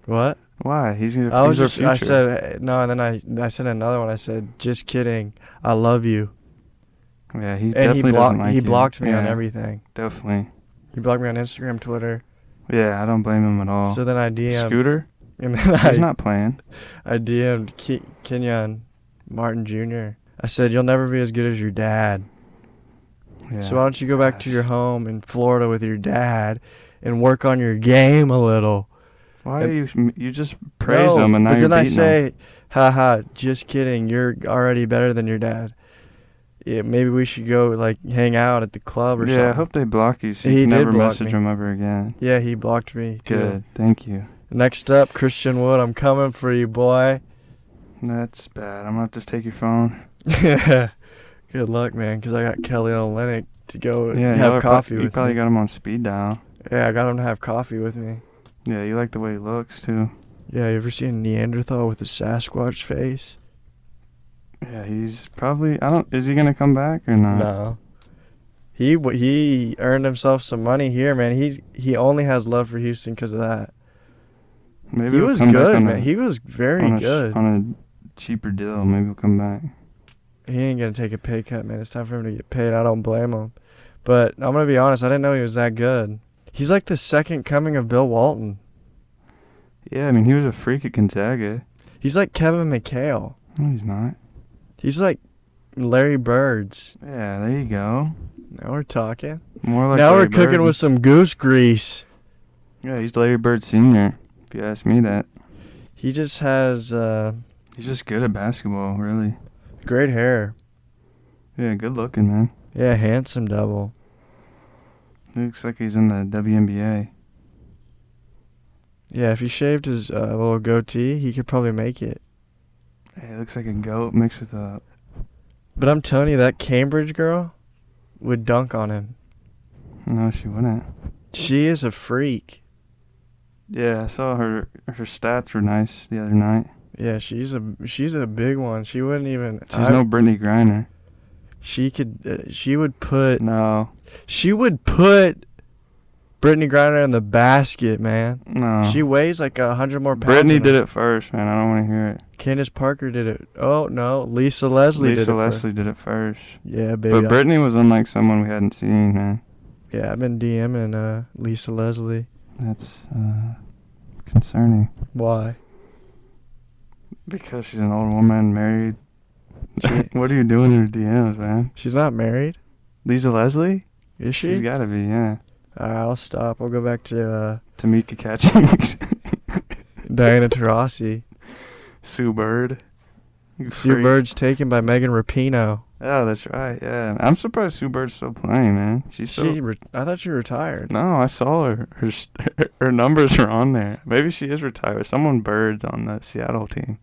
What? Why? He's our future. I said, no, and then I sent another one. I said, just kidding. I love you. Yeah, he definitely doesn't like you. He blocked me on everything. Definitely. He blocked me on Instagram, Twitter. Yeah, I don't blame him at all. So then I DM'd. Scooter? And then He's not playing. I DM'd Kenyon Martin Jr. I said, you'll never be as good as your dad. Yeah. So why don't you go back to your home in Florida with your dad and work on your game a little? Why are you just praise him and now you're beating him? But then I say, haha, just kidding. You're already better than your dad. Yeah, maybe we should go hang out at the club or something. Yeah, I hope they block you so you can never message him ever again. Yeah, he blocked me too. Good, thank you. Next up, Christian Wood. I'm coming for you, boy. That's bad. I'm going to have to take your phone. Yeah. Good luck, man, because I got Kelly Olynyk to go have coffee with me. You probably got him on speed dial. Yeah, I got him to have coffee with me. Yeah, you like the way he looks, too. Yeah, you ever seen a Neanderthal with a Sasquatch face? Yeah, he's probably... Is he going to come back or not? No. He earned himself some money here, man. He only has love for Houston because of that. Maybe he was good, man. He was very good. On a cheaper deal. Maybe he'll come back. He ain't going to take a pay cut, man. It's time for him to get paid. I don't blame him. But I'm going to be honest. I didn't know he was that good. He's like the second coming of Bill Walton. Yeah, I mean, he was a freak at Gonzaga. He's like Kevin McHale. No, he's not. He's like Larry Birds. Yeah, there you go. Now we're talking. More like now Larry we're cooking Bird. with some goose grease. Yeah, he's Larry Bird Sr., if you ask me that. He just has He's just good at basketball, really. great hair. Yeah, good looking, man. Yeah, handsome double. Looks like he's in the WNBA. Yeah, if he shaved his little goatee, he could probably make it. Hey, looks like a goat mixed with a... But I'm telling you, that Cambridge girl would dunk on him. No, she wouldn't. She is a freak. Yeah, I saw her stats were nice the other night. Yeah, she's a big one. She wouldn't even. She's no Brittany Griner. She could. She would put. No. She would put Brittany Griner in the basket, man. No. She weighs like 100 more pounds. Brittany did it first, man. I don't want to hear it. Candace Parker did it. Oh no, Lisa Leslie did it. Lisa Leslie did it first. Yeah, baby. But Brittany was unlike someone we hadn't seen, man. Yeah, I've been DMing Lisa Leslie. That's concerning. Why? Because she's an old woman, married. What are you doing in her DMs, man? She's not married. Lisa Leslie? Is she? She's gotta be, yeah. Alright, I'll stop. I'll go back to Tamika Catchings. Diana Taurasi. Sue Bird. Sue Bird's taken by Megan Rapinoe. Oh, that's right, yeah. I'm surprised Sue Bird's still playing, man. She's so... I thought she retired. No, I saw her. Her numbers are on there. Maybe she is retired. Someone Bird's on the Seattle team.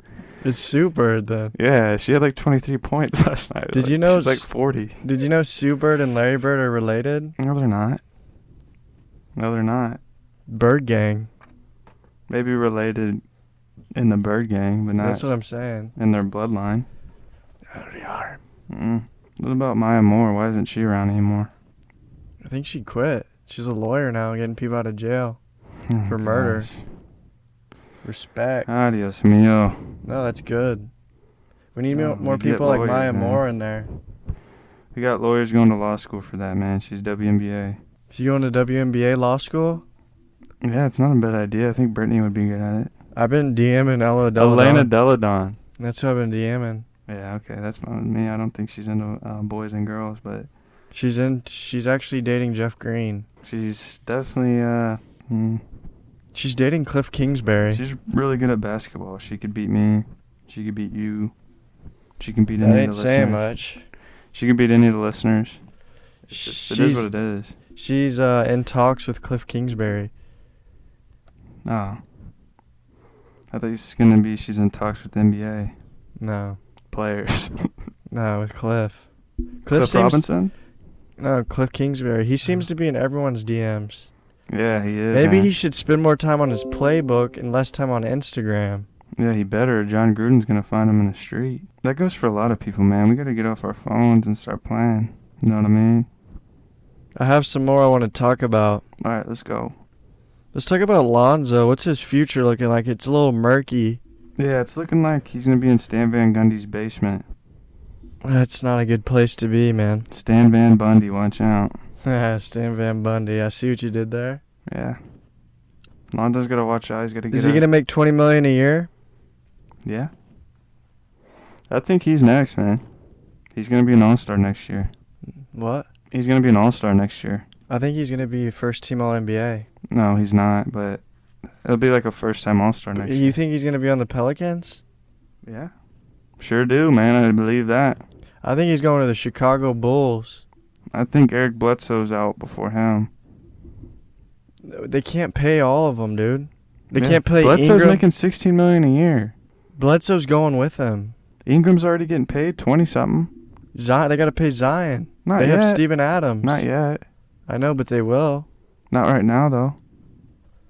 It's Sue Bird, then. Yeah, she had like 23 points last night. Did you know... She's like 40. Did you know Sue Bird and Larry Bird are related? No, they're not. No, they're not. Bird gang. Maybe related in the Bird gang, but not That's what I'm saying. in their bloodline. Oh, they are. What about Maya Moore? Why isn't she around anymore? I think she quit. She's a lawyer now, getting people out of jail Oh, for gosh. murder. Respect. Adios, mio. No, that's good. We need No, more we get people like lawyers, Maya man. Moore in there. We got lawyers going to law school for that, man. She's WNBA. Is he going to WNBA law school? Yeah, it's not a bad idea. I think Brittany would be good at it. I've been DMing Ella Elena Deladon. Deladon. That's who I've been DMing. Yeah, okay, that's fine with me. I don't think she's into boys and girls, but She's actually dating Jeff Green. she's definitely She's dating Cliff Kingsbury. she's really good at basketball. She could beat me. She could beat you. She can beat That any of ain't the saying listeners. much. She can beat any of the listeners. It is what it is. She's in talks with Cliff Kingsbury. Oh. I thought it's gonna be she's in talks with NBA No. players. No, with Cliff. Cliff Robinson? No, Cliff Kingsbury. He seems to be in everyone's DMs. Yeah, he is. Maybe man. he should spend more time on his playbook and less time on Instagram. Yeah, he better. John Gruden's gonna find him in the street. That goes for a lot of people, man. We gotta get off our phones and start playing. You know what I mean? I have some more I want to talk about. All right, let's go. Let's talk about Lonzo. What's his future looking like? It's a little murky. Yeah, it's looking like he's gonna be in Stan Van Gundy's basement. That's not a good place to be, man. Stan Van Bundy, watch out. Stan Van Bundy. I see what you did there. Yeah. Lonzo's gotta watch out. He's gotta get. Is he gonna make $20 million a year? Yeah. I think he's next, man. He's gonna be an all-star next year. What? He's gonna be an all-star next year. I think he's gonna be first team All NBA. No, he's not. But it'll be like a first-time all-star next year. You think he's gonna be on the Pelicans? Yeah. Sure do, man. I believe that. I think he's going to the Chicago Bulls. I think Eric Bledsoe's out before him. They can't pay all of them, dude. They Yeah. can't pay Bledsoe's Ingram. making $16 million a year. Bledsoe's going with them. Ingram's already getting paid 20-something. Zion, they got to pay Zion. Not they yet. have Steven Adams. Not yet. I know, but they will. Not right now, though.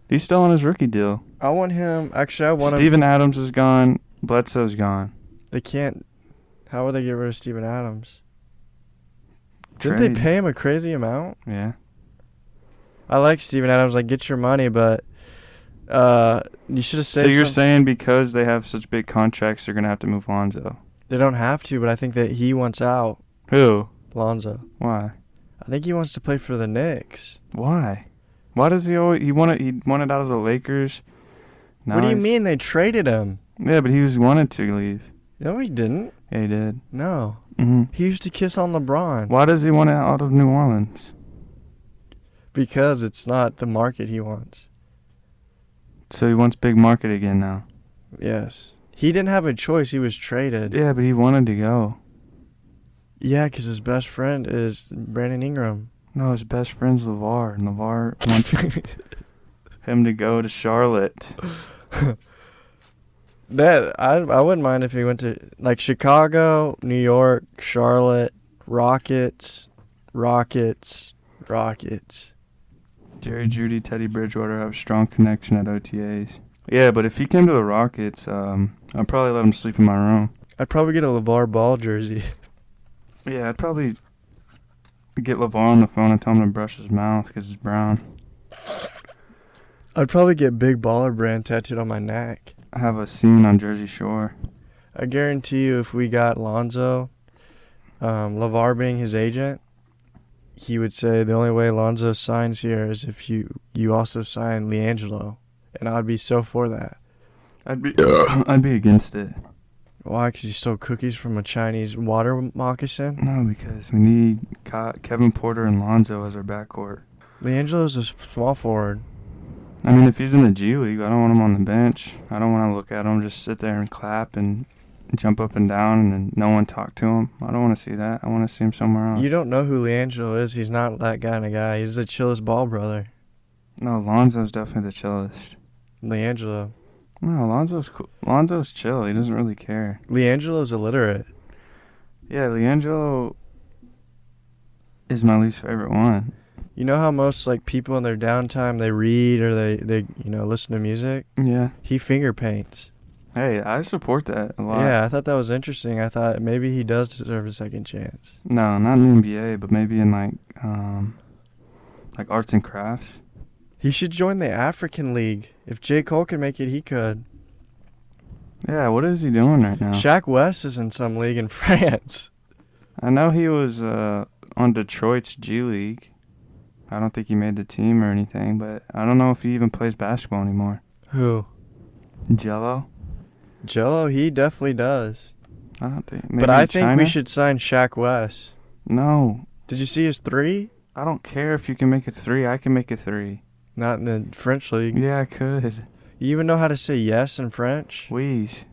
He's still on his rookie deal. I want him. Actually, I want him. Steven Adams is gone. Bledsoe's gone. They can't. How would they get rid of Steven Adams? Didn't Trade. they pay him a crazy amount? Yeah. I like Steven Adams. Like, get your money, but You should have said. So you're saying because they have such big contracts, they're gonna have to move Lonzo? They don't have to, but I think that he wants out. Who? Lonzo. Why? I think he wants to play for the Knicks. Why? Why does he always? He wanted out of the Lakers. Now What do you mean they traded him? Yeah, but he wanted to leave. No, he didn't. Yeah, he did. No. Mm-hmm. He used to kiss on LeBron. Why does he want out of New Orleans? Because it's not the market he wants. So he wants big market again now. Yes. He didn't have a choice. He was traded. Yeah, but he wanted to go. Yeah, because his best friend is Brandon Ingram. No, his best friend's LeVar, and LeVar wants him to go to Charlotte. That I wouldn't mind if he went to like Chicago, New York, Charlotte, Rockets. Jerry Jeudy, Teddy Bridgewater have a strong connection at OTAs. Yeah, but if he came to the Rockets, I'd probably let him sleep in my room. I'd probably get a LeVar Ball jersey. Yeah, I'd probably get LeVar on the phone and tell him to brush his mouth because it's brown. I'd probably get Big Baller Brand tattooed on my neck. I have a scene on Jersey Shore. I guarantee you if we got Lonzo, LeVar being his agent, he would say the only way Lonzo signs here is if you also sign LiAngelo. And I'd be so for that. I'd be against it. Why? Because you stole cookies from a Chinese water moccasin? No, because we need Kevin Porter and Lonzo as our backcourt. LiAngelo's a small forward. I mean, if he's in the G League, I don't want him on the bench. I don't want to look at him just sit there and clap and jump up and down and then no one talk to him. I don't want to see that. I want to see him somewhere else. You don't know who LiAngelo is. He's not that kind of guy. He's the chillest ball brother. No, Lonzo's definitely the chillest. LiAngelo. No, Lonzo's cool. Lonzo's chill. He doesn't really care. LiAngelo's illiterate. Yeah, LiAngelo is my least favorite one. You know how most like people in their downtime they read or they listen to music? Yeah. He finger paints. Hey, I support that a lot. Yeah, I thought that was interesting. I thought maybe he does deserve a second chance. No, not in the NBA, but maybe in like arts and crafts. He should join the African League. If J. Cole can make it, he could. Yeah, what is he doing right now? Shaq West is in some league in France. I know he was on Detroit's G League. I don't think he made the team or anything, but I don't know if he even plays basketball anymore. Who? Jello? Jello, he definitely does. I don't think. Maybe But I think China? we should sign Shaq West. No. Did you see his three? I don't care if you can make a three. I can make a three. Not in the French league. Yeah, I could. You even know how to say yes in French? Weez.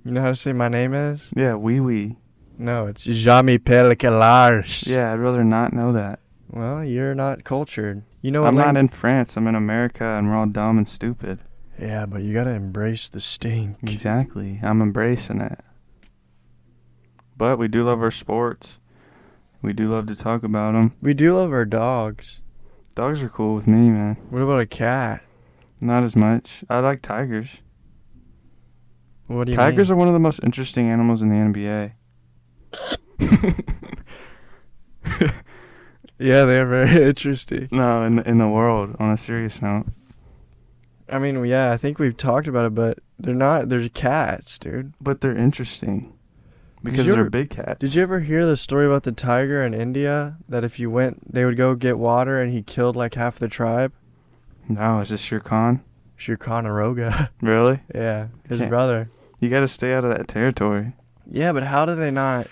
You know how to say my name is? Yeah, wee. No, it's Jean-Michel Kellarge. Yeah, I'd rather not know that. Well, you're not cultured. You know what? I'm not in France. I'm in America, and we're all dumb and stupid. Yeah, but you gotta embrace the stink. Exactly. I'm embracing it. But we do love our sports. We do love to talk about them. We do love our dogs. Dogs are cool with me, man. What about a cat? Not as much. I like tigers. What do you Tigers mean? are one of the most interesting animals in the NBA. Yeah, they're very interesting. No, in the world, on a serious note. I mean, yeah, I think we've talked about it, but they're not. They're cats, dude. But they're interesting. Because they're big cats. Did you ever hear the story about the tiger in India? That if you went, they would go get water and he killed like half the tribe? No, is this Shere Khan? Shere Khan-Aroga. Really? Yeah, his Can't- brother. You gotta stay out of that territory. Yeah, but how do they not?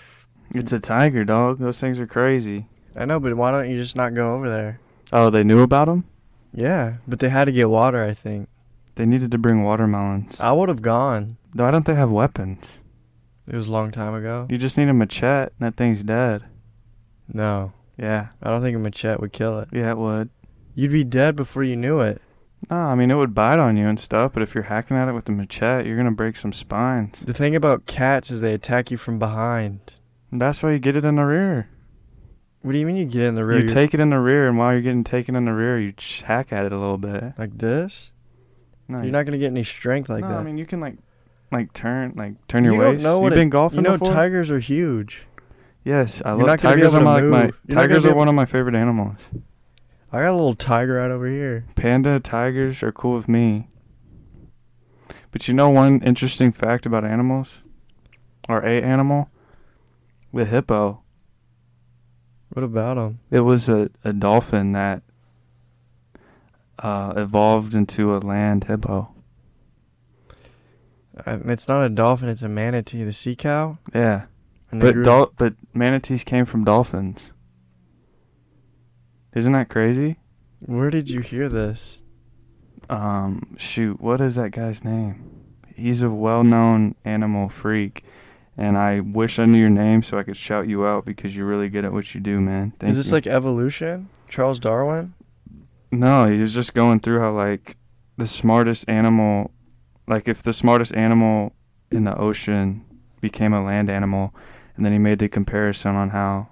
It's a tiger, dog. Those things are crazy. I know, but why don't you just not go over there? Oh, they knew about them? Yeah, but they had to get water, I think. They needed to bring watermelons. I would have gone. Why don't they have weapons? It was a long time ago. You just need a machete, and that thing's dead. No, Yeah. I don't think a machete would kill it. Yeah, it would. You'd be dead before you knew it. No, I mean, it would bite on you and stuff, but if you're hacking at it with a machete, you're gonna break some spines. The thing about cats is they attack you from behind. And that's why you get it in the rear. What do you mean you get in the rear? You take it in the rear, and while you're getting taken in the rear, you hack at it a little bit. like this? No, You're not going to get any strength like no, that. I mean, you can turn your you waist. don't know You've been golfing You know before? tigers are huge. Yes, I You're love not gonna be tigers. able Are to my move. You're not tigers gonna are be one of my favorite animals. I got a little tiger right over here. Panda, tigers are cool with me. But you know one interesting fact about animals? Or a animal? The hippo. What about them? It was a dolphin that evolved into a land hippo. It's not a dolphin, it's a manatee, the sea cow. Yeah. And But manatees came from dolphins. Isn't that crazy? Where did you hear this? Shoot, what is that guy's name? He's a well-known animal freak, and I wish I knew your name so I could shout you out because you're really good at what you do, man. Thank Is this you. like evolution? Charles Darwin? No, he was just going through how, like, the smartest animal, like, if the smartest animal in the ocean became a land animal, and then he made the comparison on how,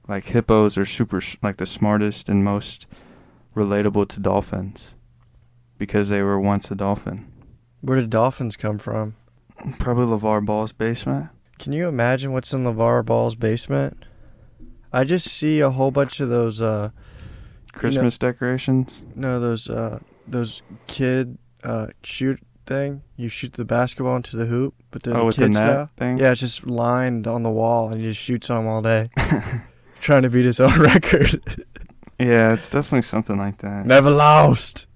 like, hippos are the smartest and most relatable to dolphins because they were once a dolphin. Where did dolphins come from? Probably LeVar Ball's basement. Can you imagine what's in LeVar Ball's basement? I just see a whole bunch of those Christmas decorations? No, those kid shoot thing. You shoot the basketball into the hoop, but they're with the kid the net style thing? Yeah, it's just lined on the wall, and he just shoots on them all day, trying to beat his own record. Yeah, it's definitely something like that. Never lost.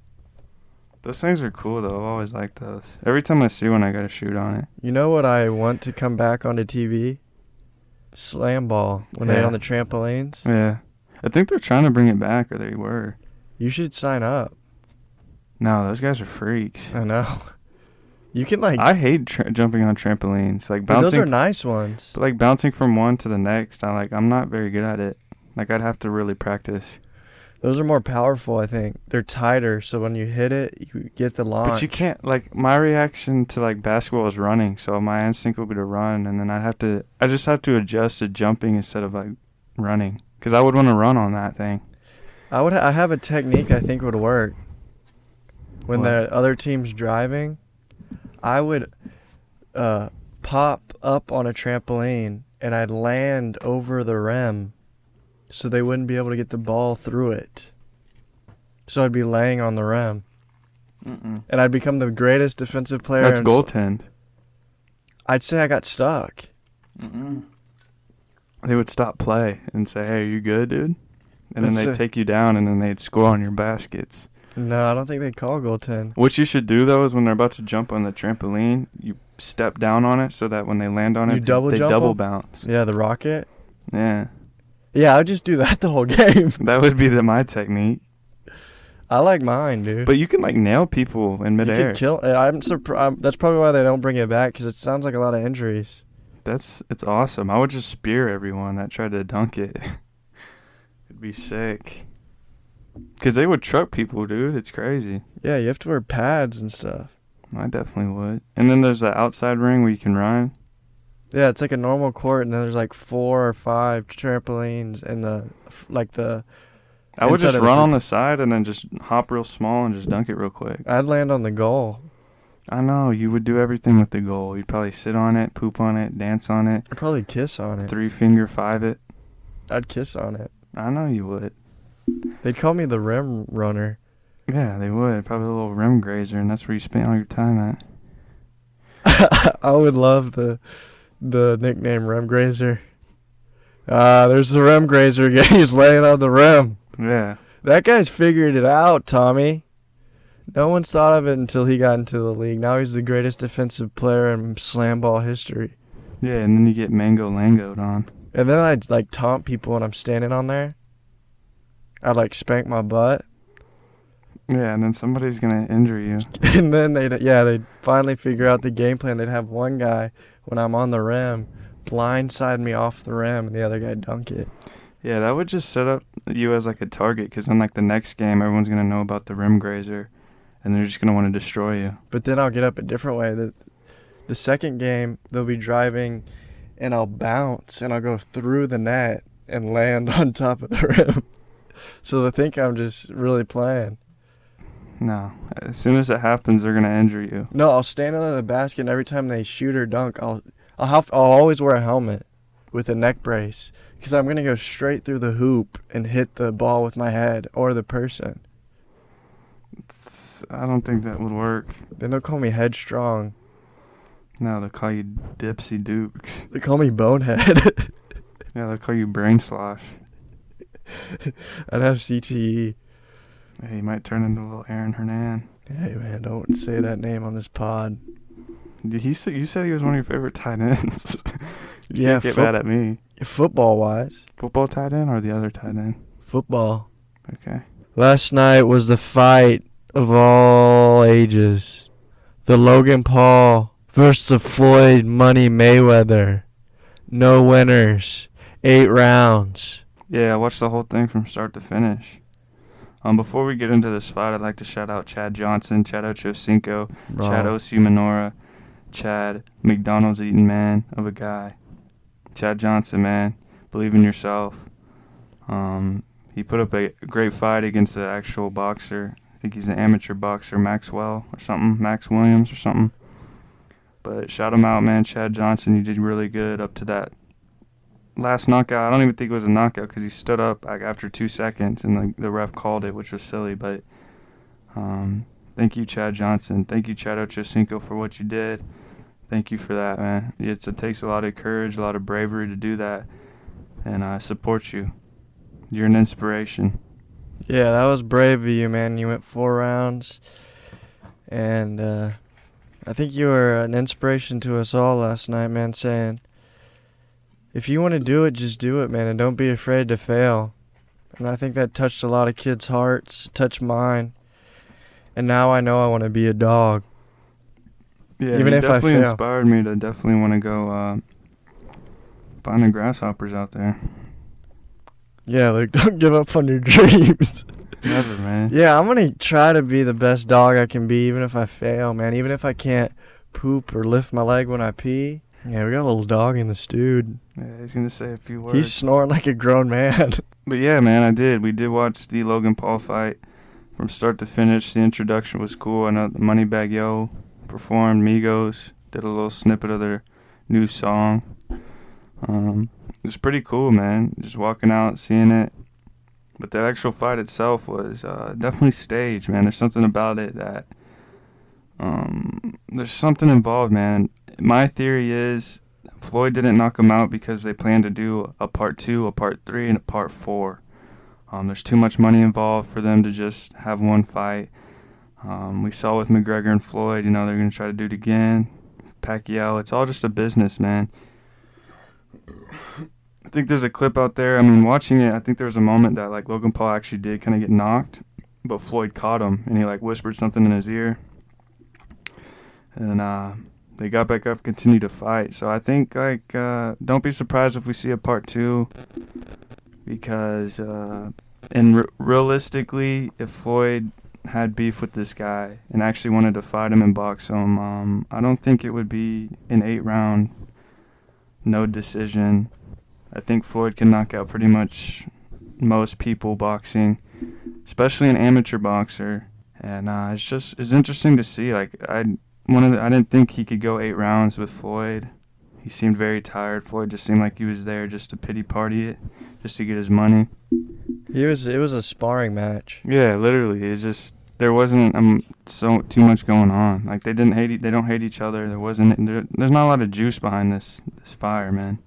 Those things are cool, though. I've always liked those. Every time I see one, I gotta shoot on it. You know what I want to come back onto TV? Slam ball when they're Yeah. on the trampolines. Yeah. I think they're trying to bring it back, or they were. You should sign up. No, those guys are freaks. I know. You can I hate jumping on trampolines. Like but those bouncing. are nice ones. But like bouncing from one to the next, I'm not very good at it. Like I'd have to really practice. Those are more powerful, I think. They're tighter, so when you hit it, you get the launch. But you can't, like, my reaction to, like, basketball is running, so my instinct would be to run, and then I just have to adjust to jumping instead of, like, running. Because I would want to run on that thing. I have a technique I think would work. When What? the other team's driving, I would pop up on a trampoline, and I'd land over the rim, so they wouldn't be able to get the ball through it. So I'd be laying on the rim. Mm-mm. And I'd become the greatest defensive player. That's goaltend. I'd say I got stuck. Mm-mm. They would stop play and say, "Hey, are you good, dude?" And then That's they'd take you down, and then they'd score on your baskets. No, I don't think they'd call goaltend. What you should do, though, is when they're about to jump on the trampoline, you step down on it so that when they land on You it, double they jump double them? bounce. Yeah, the rocket. Yeah. Yeah, I'd just do that the whole game. That would be my technique. I like mine, dude. But you can, like, nail people in you midair. could kill. I'm surprised. That's probably why they don't bring it back, because it sounds like a lot of injuries. It's awesome. I would just spear everyone that tried to dunk it. It'd be sick. Because they would truck people, dude. It's crazy. Yeah, you have to wear pads and stuff. I definitely would. And then there's the outside ring where you can run. Yeah, it's like a normal court, and then there's like 4 or 5 trampolines, and I would inside just of the run hoop. on the side and then just hop real small and just dunk it real quick. I'd land on the goal. I know. You would do everything with the goal. You'd probably sit on it, poop on it, dance on it, I'd probably kiss on it. 3-finger 5 it. I'd kiss on it. I know you would. They'd call me the rim runner. Yeah, they would. Probably a little rim grazer, and that's where you spend all your time at. I would love the nickname Rim Grazer. There's the Rim Grazer again. He's laying on the rim. Yeah. That guy's figured it out, Tommy. No one's thought of it until he got into the league. Now he's the greatest defensive player in slam ball history. Yeah, and then you get Mango Langoed on. And then I'd like taunt people when I'm standing on there. I'd like spank my butt. Yeah, and then somebody's going to injure you. And then they'd finally figure out the game plan. They'd have one guy, when I'm on the rim, blindside me off the rim, and the other guy dunk it. Yeah, that would just set up you as like a target, because then like the next game, everyone's going to know about the rim grazer, and they're just going to want to destroy you. But then I'll get up a different way. The second game, they'll be driving, and I'll bounce, and I'll go through the net and land on top of the rim. So they think I'm just really playing. No, as soon as it happens, they're going to injure you. No, I'll stand under the basket, and every time they shoot or dunk, I'll always wear a helmet with a neck brace, Because I'm going to go straight through the hoop and hit the ball with my head or the person. I don't think that would work. Then they'll call me headstrong. No, they'll call you Dipsy Dukes. They call me bonehead. Yeah, they'll call you Brain Slosh. I'd have CTE. Hey, you might turn into a little Aaron Hernan. Hey, man, don't say that name on this pod. You said he was one of your favorite tight ends. You Yeah, can't get mad at me. Football-wise. Football tight end or the other tight end? Football. Okay. Last night was the fight of all ages. The Logan Paul versus the Floyd Money Mayweather. No winners. 8 rounds. Yeah, I watched the whole thing from start to finish. Before we get into this fight, I'd like to shout out Chad Johnson, Chad Ochocinco, Chad Osu Menorah, Chad McDonald's eating man of a guy. Chad Johnson, man, believe in yourself. He put up a great fight against the actual boxer. I think he's an amateur boxer, Max Williams or something. But shout him out, man, Chad Johnson. You did really good up to that last knockout. I don't even think it was a knockout because he stood up like after 2 seconds and the ref called it, which was silly. But thank you, Chad Johnson. Thank you, Chad Ochocinco, for what you did. Thank you for that, man. It takes a lot of courage, a lot of bravery to do that, and I support you. You're an inspiration. Yeah, that was brave of you, man. You went 4 rounds, and I think you were an inspiration to us all last night, man, saying, if you want to do it, just do it, man, and don't be afraid to fail. And I think that touched a lot of kids' hearts, touched mine, and now I know I want to be a dog. Yeah, even if I definitely fail. Inspired me to definitely want to go find the grasshoppers out there. Yeah, like, don't give up on your dreams. Never, man. Yeah, I'm going to try to be the best dog I can be, even if I fail, man. Even if I can't poop or lift my leg when I pee. Yeah, we got a little dog in the stewed. Yeah, he's going to say a few words. He's snoring like a grown man. But yeah, man, I did. We did watch the Logan Paul fight from start to finish. The introduction was cool. I know the Moneybag Yo performed. Migos did a little snippet of their new song. It was pretty cool, man. Just walking out, seeing it. But the actual fight itself was definitely staged, man. There's something about it that there's something involved, man. My theory is Floyd didn't knock him out because they planned to do a part 2, a part 3, and a part 4. There's too much money involved for them to just have one fight. We saw with McGregor and Floyd, they're going to try to do it again. Pacquiao, it's all just a business, man. I think there's a clip out there. I mean, watching it, I think there was a moment that like Logan Paul actually did kind of get knocked, but Floyd caught him and he like whispered something in his ear, and they got back up, continued to fight. So I think like don't be surprised if we see a part 2, because realistically, if Floyd had beef with this guy and actually wanted to fight him and box him, I don't think it would be an 8-round no decision. I think Floyd can knock out pretty much most people boxing, especially an amateur boxer. And it's interesting to see. Like I didn't think he could go 8 rounds with Floyd. He seemed very tired. Floyd just seemed like he was there just to pity party it, just to get his money. It was a sparring match. Yeah, literally. It's just there wasn't too much going on. Like they don't hate each other. There's not a lot of juice behind this fire, man.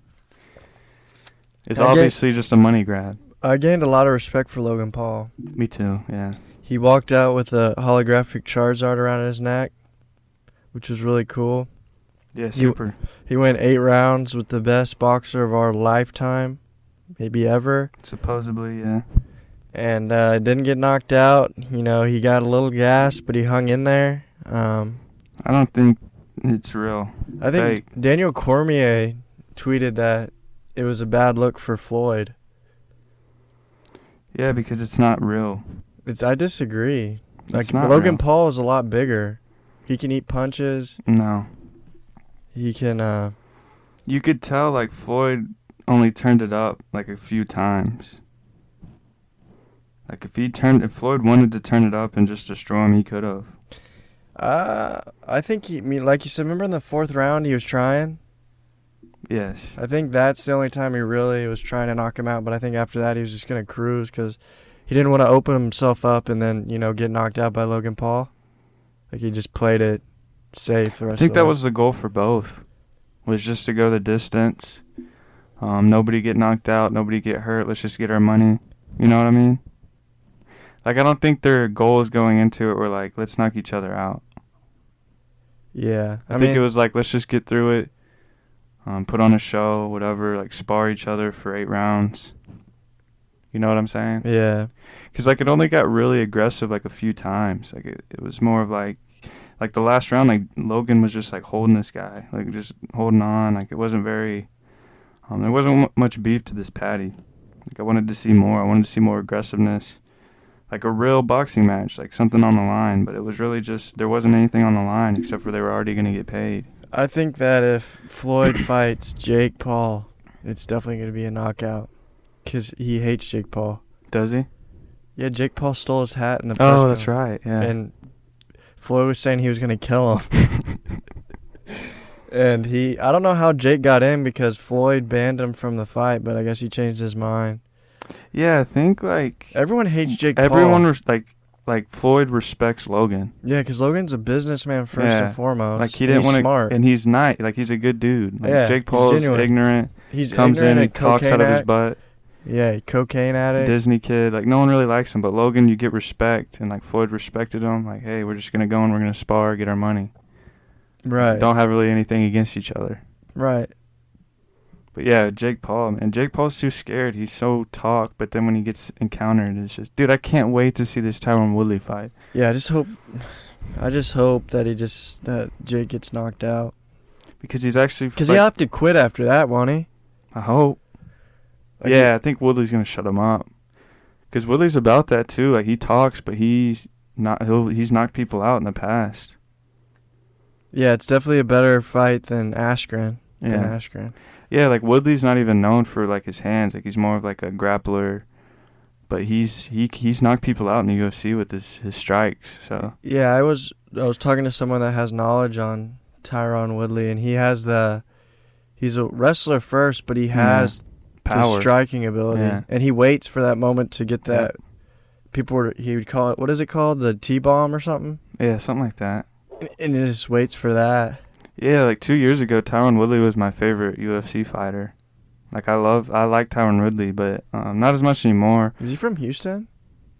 It's obviously just a money grab. I gained a lot of respect for Logan Paul. Me too, yeah. He walked out with a holographic Charizard around his neck, which was really cool. Yeah, super. He went 8 rounds with the best boxer of our lifetime, maybe ever. Supposedly, yeah. And didn't get knocked out. He got a little gas, but he hung in there. I don't think it's real. I think Daniel Cormier tweeted that it was a bad look for Floyd. Yeah, because it's not real. I disagree. It's not Logan real. Paul is a lot bigger. He can eat punches. No. He can. You could tell like Floyd only turned it up like a few times. Like if Floyd wanted to turn it up and just destroy him, he could have. I think like you said, remember in the 4th round he was trying? Yes. I think that's the only time he really was trying to knock him out, but I think after that he was just going to cruise because he didn't want to open himself up and then, get knocked out by Logan Paul. Like, he just played it safe the rest I think of that the was the goal for both, was just to go the distance. Nobody get knocked out, nobody get hurt. Let's just get our money. You know what I mean? Like, I don't think their goals going into it were like, let's knock each other out. Yeah. I think it was like, let's just get through it, put on a show, whatever, like spar each other for 8 rounds. You know what I'm saying? Yeah. Because, like, it only got really aggressive, like, a few times. Like, it was more of, like the last round, like, Logan was just, like, holding this guy. Like, just holding on. Like, it wasn't very, there wasn't much beef to this patty. Like, I wanted to see more. I wanted to see more aggressiveness. Like, a real boxing match. Like, something on the line. But it was really just, there wasn't anything on the line except for they were already going to get paid. I think that if Floyd fights Jake Paul, it's definitely going to be a knockout. Because he hates Jake Paul. Does he? Yeah, Jake Paul stole his hat in the press Oh, that's right, yeah. And Floyd was saying he was going to kill him. And I don't know how Jake got in because Floyd banned him from the fight, but I guess he changed his mind. Yeah, I think, like... Everyone hates Jake Paul. Everyone, like, Floyd respects Logan. Yeah, because Logan's a businessman first and foremost. Like, he didn't want to... smart. And he's not. Like, he's a good dude. Like, yeah, Jake Paul is ignorant. He's comes ignorant in and talks out of his butt. Yeah, cocaine addict. Disney kid. Like, no one really likes him. But Logan, you get respect. And, like, Floyd respected him. Like, hey, we're just going to go and we're going to spar, get our money. Right. Don't have really anything against each other. Right. But, yeah, Jake Paul. Man, Jake Paul's too scared. He's so talk. But then when he gets encountered, it's just... Dude, I can't wait to see this Tyron Woodley fight. Yeah, I just hope that Jake gets knocked out. Because he's actually... Because he'll have to quit after that, won't he? I hope. Like, yeah, I think Woodley's going to shut him up. Because Woodley's about that, too. Like, he talks, but he's knocked people out in the past. Yeah, it's definitely a better fight than Askren. Yeah, like, Woodley's not even known for, like, his hands. Like, he's more of, like, a grappler. But he's knocked people out in the UFC with his strikes, so. Yeah, I was talking to someone that has knowledge on Tyron Woodley, and he's a wrestler first, but he has... power, his striking ability, and he waits for that moment to get that. He would call it, what is it called, the T-bomb or something? Yeah, something like that. And he just waits for that. Yeah, like 2 years ago, Tyron Woodley was my favorite UFC fighter. Like, I like Tyron Woodley, but not as much anymore. Is he from Houston?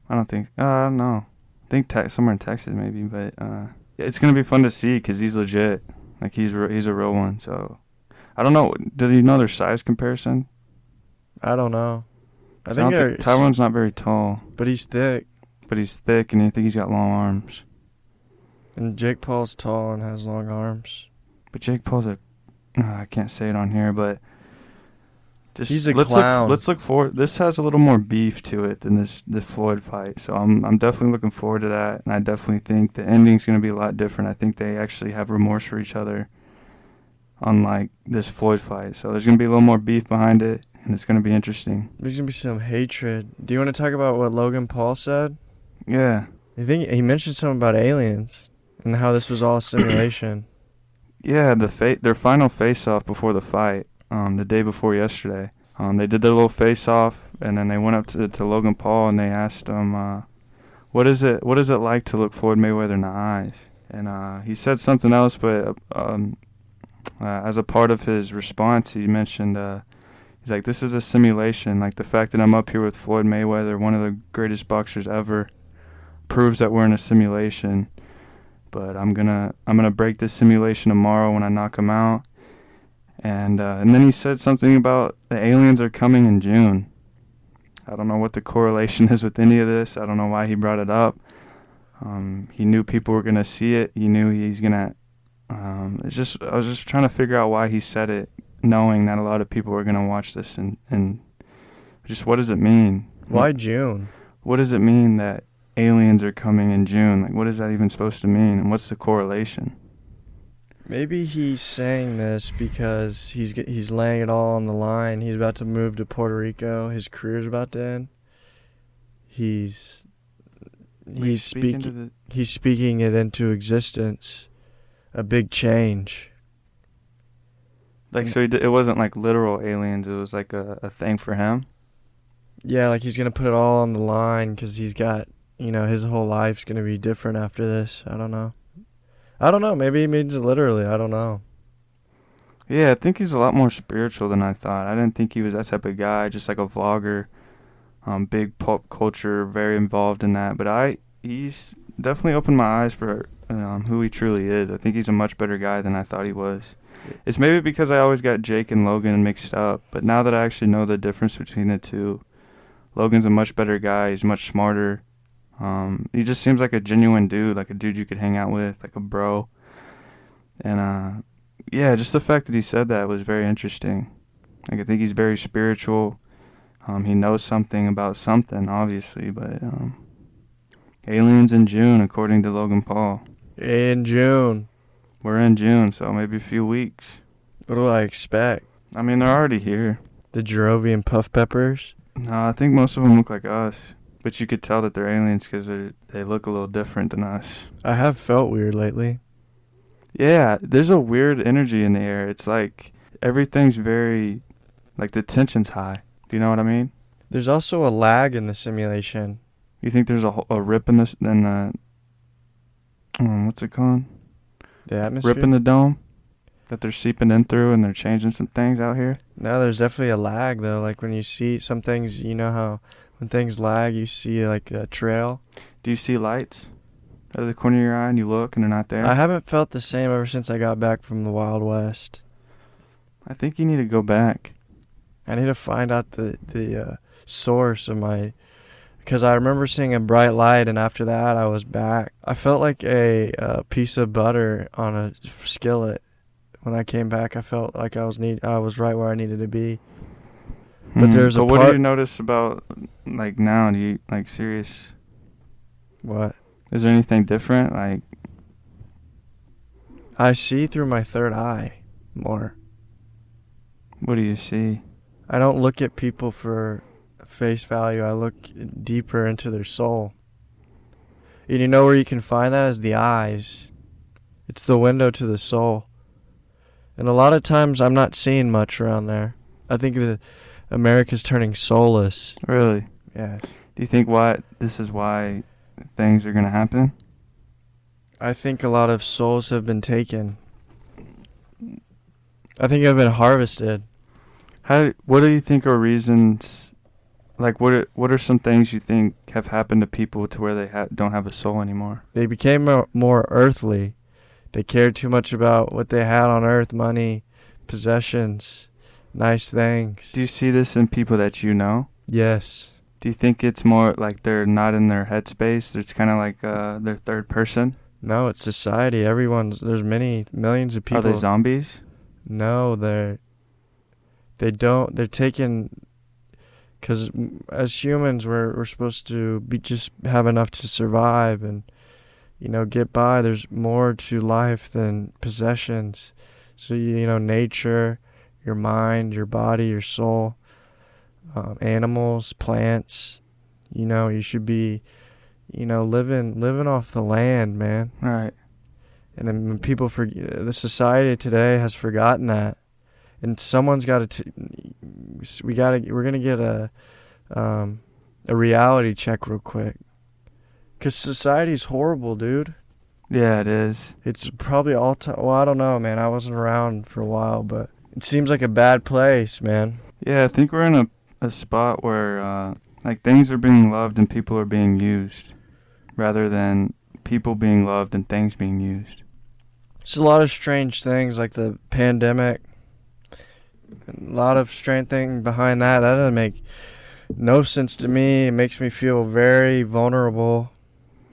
I don't think. I don't know. I think somewhere in Texas maybe, but it's gonna be fun to see because he's legit. Like, he's a real one. So I don't know. Do you know their size comparison? I don't know. I think Tyron's not very tall. But he's thick. And I think he's got long arms. And Jake Paul's tall and has long arms. But Jake Paul's I can't say it on here, but he's a clown. Let's look forward. This has a little more beef to it than the Floyd fight. So I'm definitely looking forward to that, and I definitely think the ending's going to be a lot different. I think they actually have remorse for each other, unlike this Floyd fight. So there's going to be a little more beef behind it. And it's going to be interesting. There's going to be some hatred. Do you want to talk about what Logan Paul said? Yeah. I think he mentioned something about aliens and how this was all a simulation. Yeah, their final face-off before the fight, the day before yesterday. They did their little face-off, and then they went up to Logan Paul, and they asked him, what is it like to look Floyd Mayweather in the eyes? And he said something else, but as a part of his response, he mentioned... he's like, this is a simulation. Like, the fact that I'm up here with Floyd Mayweather, one of the greatest boxers ever, proves that we're in a simulation. But I'm gonna break this simulation tomorrow when I knock him out. And then he said something about the aliens are coming in June. I don't know what the correlation is with any of this. I don't know why he brought it up. He knew people were gonna see it. He knew he's gonna. I was just trying to figure out why he said it, knowing that a lot of people are going to watch this, and just what does it mean? Why June? What does it mean that aliens are coming in June? Like, what is that even supposed to mean, and what's the correlation? Maybe he's saying this because he's laying it all on the line. He's about to move to Puerto Rico. His career's about to end. He's speaking it into existence. A big change. Like, so it wasn't like literal aliens. It was like a thing for him. Yeah, like he's going to put it all on the line because he's got, his whole life's going to be different after this. I don't know. Maybe he means it literally. I don't know. Yeah, I think he's a lot more spiritual than I thought. I didn't think he was that type of guy, just like a vlogger, big pop culture, very involved in that. But he's definitely opened my eyes for who he truly is. I think he's a much better guy than I thought he was. It's maybe because I always got Jake and Logan mixed up, but now that I actually know the difference between the two, Logan's a much better guy. He's much smarter. He just seems like a genuine dude, like a dude you could hang out with, like a bro. And yeah, just the fact that he said that was very interesting. Like, I think he's very spiritual. He knows something about something, obviously, but aliens in June, according to Logan Paul. In June. We're in June, so maybe a few weeks. What do I expect? I mean, they're already here. The Jerovian puff peppers? No, I think most of them look like us. But you could tell that they're aliens because they look a little different than us. I have felt weird lately. Yeah, there's a weird energy in the air. It's like everything's very, like the tension's high. Do you know what I mean? There's also a lag in the simulation. You think there's a rip in this, what's it called? The atmosphere? Rip in the dome? That they're seeping in through and they're changing some things out here? No, there's definitely a lag, though. Like when you see some things, how when things lag, you see like a trail. Do you see lights out of the corner of your eye and you look and they're not there? I haven't felt the same ever since I got back from the Wild West. I think you need to go back. I need to find out the source of my... Because I remember seeing a bright light, and after that, I was back. I felt like a piece of butter on a skillet. When I came back, I felt like I was right where I needed to be. But there's what do you notice about, like, now? Do you, like, serious... What? Is there anything different? Like... I see through my third eye more. What do you see? I don't look at people for face value. I look deeper into their soul. And you know where you can find that is the eyes. It's the window to the soul. And a lot of times I'm not seeing much around there. I think America's turning soulless. Really? Yeah. Do you think this is why things are going to happen? I think a lot of souls have been taken. I think they've been harvested. What do you think are reasons? Like, what are some things you think have happened to people to where they don't have a soul anymore? They became more earthly. They cared too much about what they had on earth, money, possessions, nice things. Do you see this in people that you know? Yes. Do you think it's more like they're not in their headspace? It's kind of like their third person? No, it's society. There's millions of people. Are they zombies? No, they're taken, because as humans we're supposed to just have enough to survive and get by. There's more to life than possessions. So nature, your mind, your body, your soul, animals, plants. You should be living off the land, man. Right. And then when people the society today has forgotten that. And someone's got to. We're gonna get a reality check real quick. 'Cause society's horrible, dude. Yeah, it is. It's probably all time. Well, I don't know, man. I wasn't around for a while, but it seems like a bad place, man. Yeah, I think we're in a spot where like things are being loved and people are being used, rather than people being loved and things being used. It's a lot of strange things, like the pandemic. A lot of strange thing behind that. That doesn't make no sense to me. It makes me feel very vulnerable.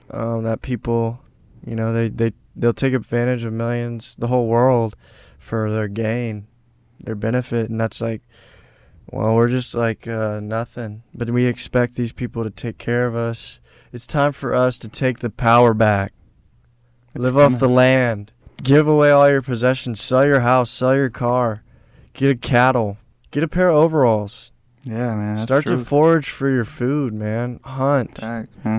That people, they'll take advantage of millions, the whole world, for their gain, their benefit, and that's like, well, we're just like nothing. But we expect these people to take care of us. It's time for us to take the power back. Live off the land. Give away all your possessions. Sell your house. Sell your car. Get a cattle. Get a pair of overalls. Yeah, man. That's Start true. to forage for your food, man. Hunt.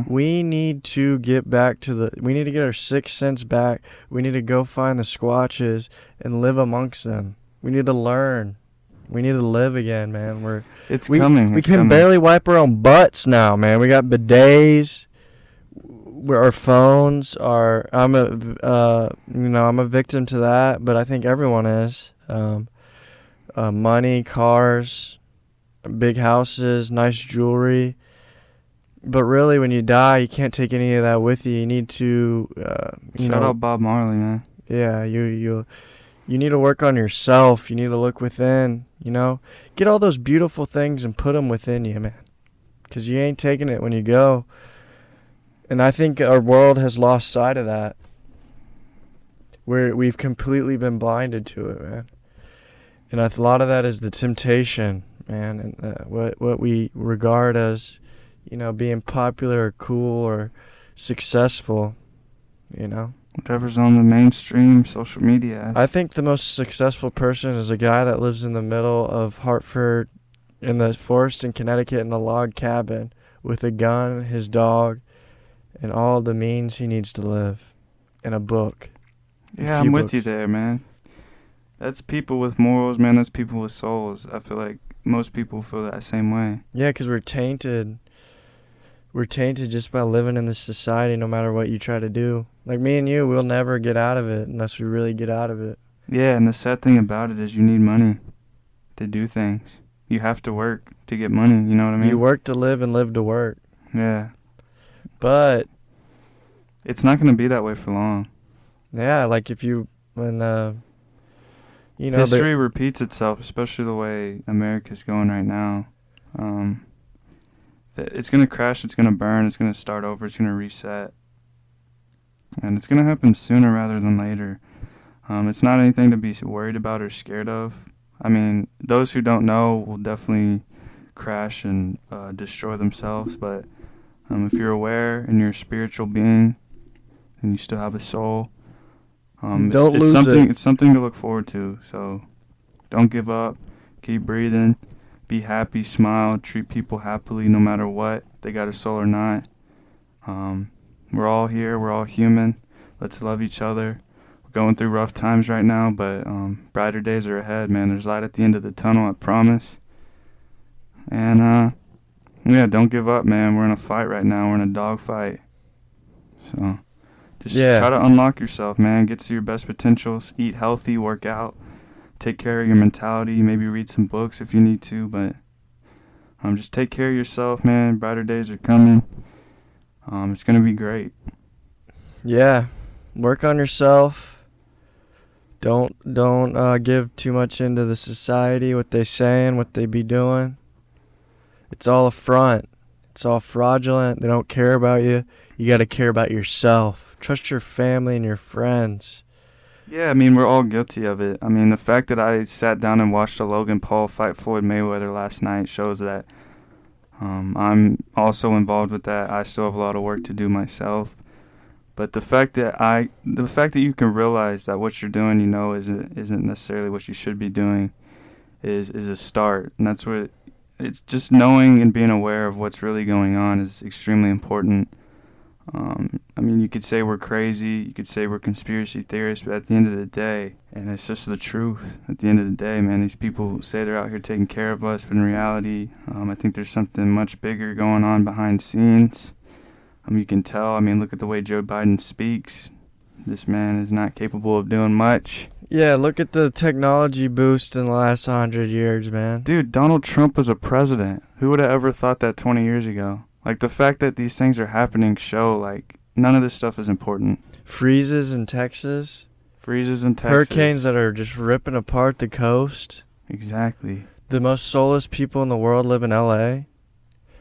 We need to get back we need to get our 6 cents back. We need to go find the squatches and live amongst them. We need to learn. We need to live again, man. It's coming. We can barely wipe our own butts now, man. We got bidets. Our phones are. I'm a victim to that, but I think everyone is. Money, cars, big houses, nice jewelry. But really, when you die, you can't take any of that with you. You need to, Shout out Bob Marley, man. Yeah, you need to work on yourself. You need to look within. Get all those beautiful things and put them within you, man. Because you ain't taking it when you go. And I think our world has lost sight of that. We've completely been blinded to it, man. And a lot of that is the temptation, man, and what we regard as, being popular or cool or successful, Whatever's on the mainstream social media. I think the most successful person is a guy that lives in the middle of Hartford in the forest in Connecticut in a log cabin with a gun, his dog, and all the means he needs to live, and a book. Yeah, I'm with you there, man. That's people with morals, man. That's people with souls. I feel like most people feel that same way. Yeah, because we're tainted. We're tainted just by living in this society no matter what you try to do. Like me and you, we'll never get out of it unless we really get out of it. Yeah, and the sad thing about it is you need money to do things. You have to work to get money, you know what I mean? You work to live and live to work. Yeah. But it's not going to be that way for long. Yeah, like history repeats itself, especially the way America's going right now. It's going to crash, it's going to burn, it's going to start over, it's going to reset. And it's going to happen sooner rather than later. It's not anything to be worried about or scared of. I mean, those who don't know will definitely crash and destroy themselves. But if you're aware and you're a spiritual being and you still have a soul, it's something to look forward to. So don't give up. Keep breathing. Be happy. Smile. Treat people happily no matter what. They got a soul or not. We're all here. We're all human. Let's love each other. We're going through rough times right now, but brighter days are ahead, man. There's light at the end of the tunnel, I promise. And, don't give up, man. We're in a fight right now. We're in a dog fight. So just try to unlock yourself, man. Get to your best potentials. Eat healthy. Work out. Take care of your mentality. Maybe read some books if you need to, but just take care of yourself, man. Brighter days are coming. It's going to be great. Yeah. Work on yourself. Don't give too much into the society, what they saying, what they be doing. It's all a front. It's all fraudulent. They don't care about you. You got to care about yourself. Trust your family and your friends. Yeah, I mean, we're all guilty of it. I mean, the fact that I sat down and watched a Logan Paul fight Floyd Mayweather last night shows that I'm also involved with that. I still have a lot of work to do myself. But the fact that you can realize that what you're doing, isn't necessarily what you should be doing, is a start. And that's what it's just knowing and being aware of what's really going on is extremely important. I mean, you could say we're crazy, you could say we're conspiracy theorists, but at the end of the day, and it's just the truth, at the end of the day, man, these people say they're out here taking care of us, but in reality, I think there's something much bigger going on behind scenes. You can tell, look at the way Joe Biden speaks. This man is not capable of doing much. Yeah, look at the technology boost in the last 100 years, man. Dude, Donald Trump was a president. Who would have ever thought that 20 years ago? Like, the fact that these things are happening show, like, none of this stuff is important. Freezes in Texas. Hurricanes that are just ripping apart the coast. Exactly. The most soulless people in the world live in L.A.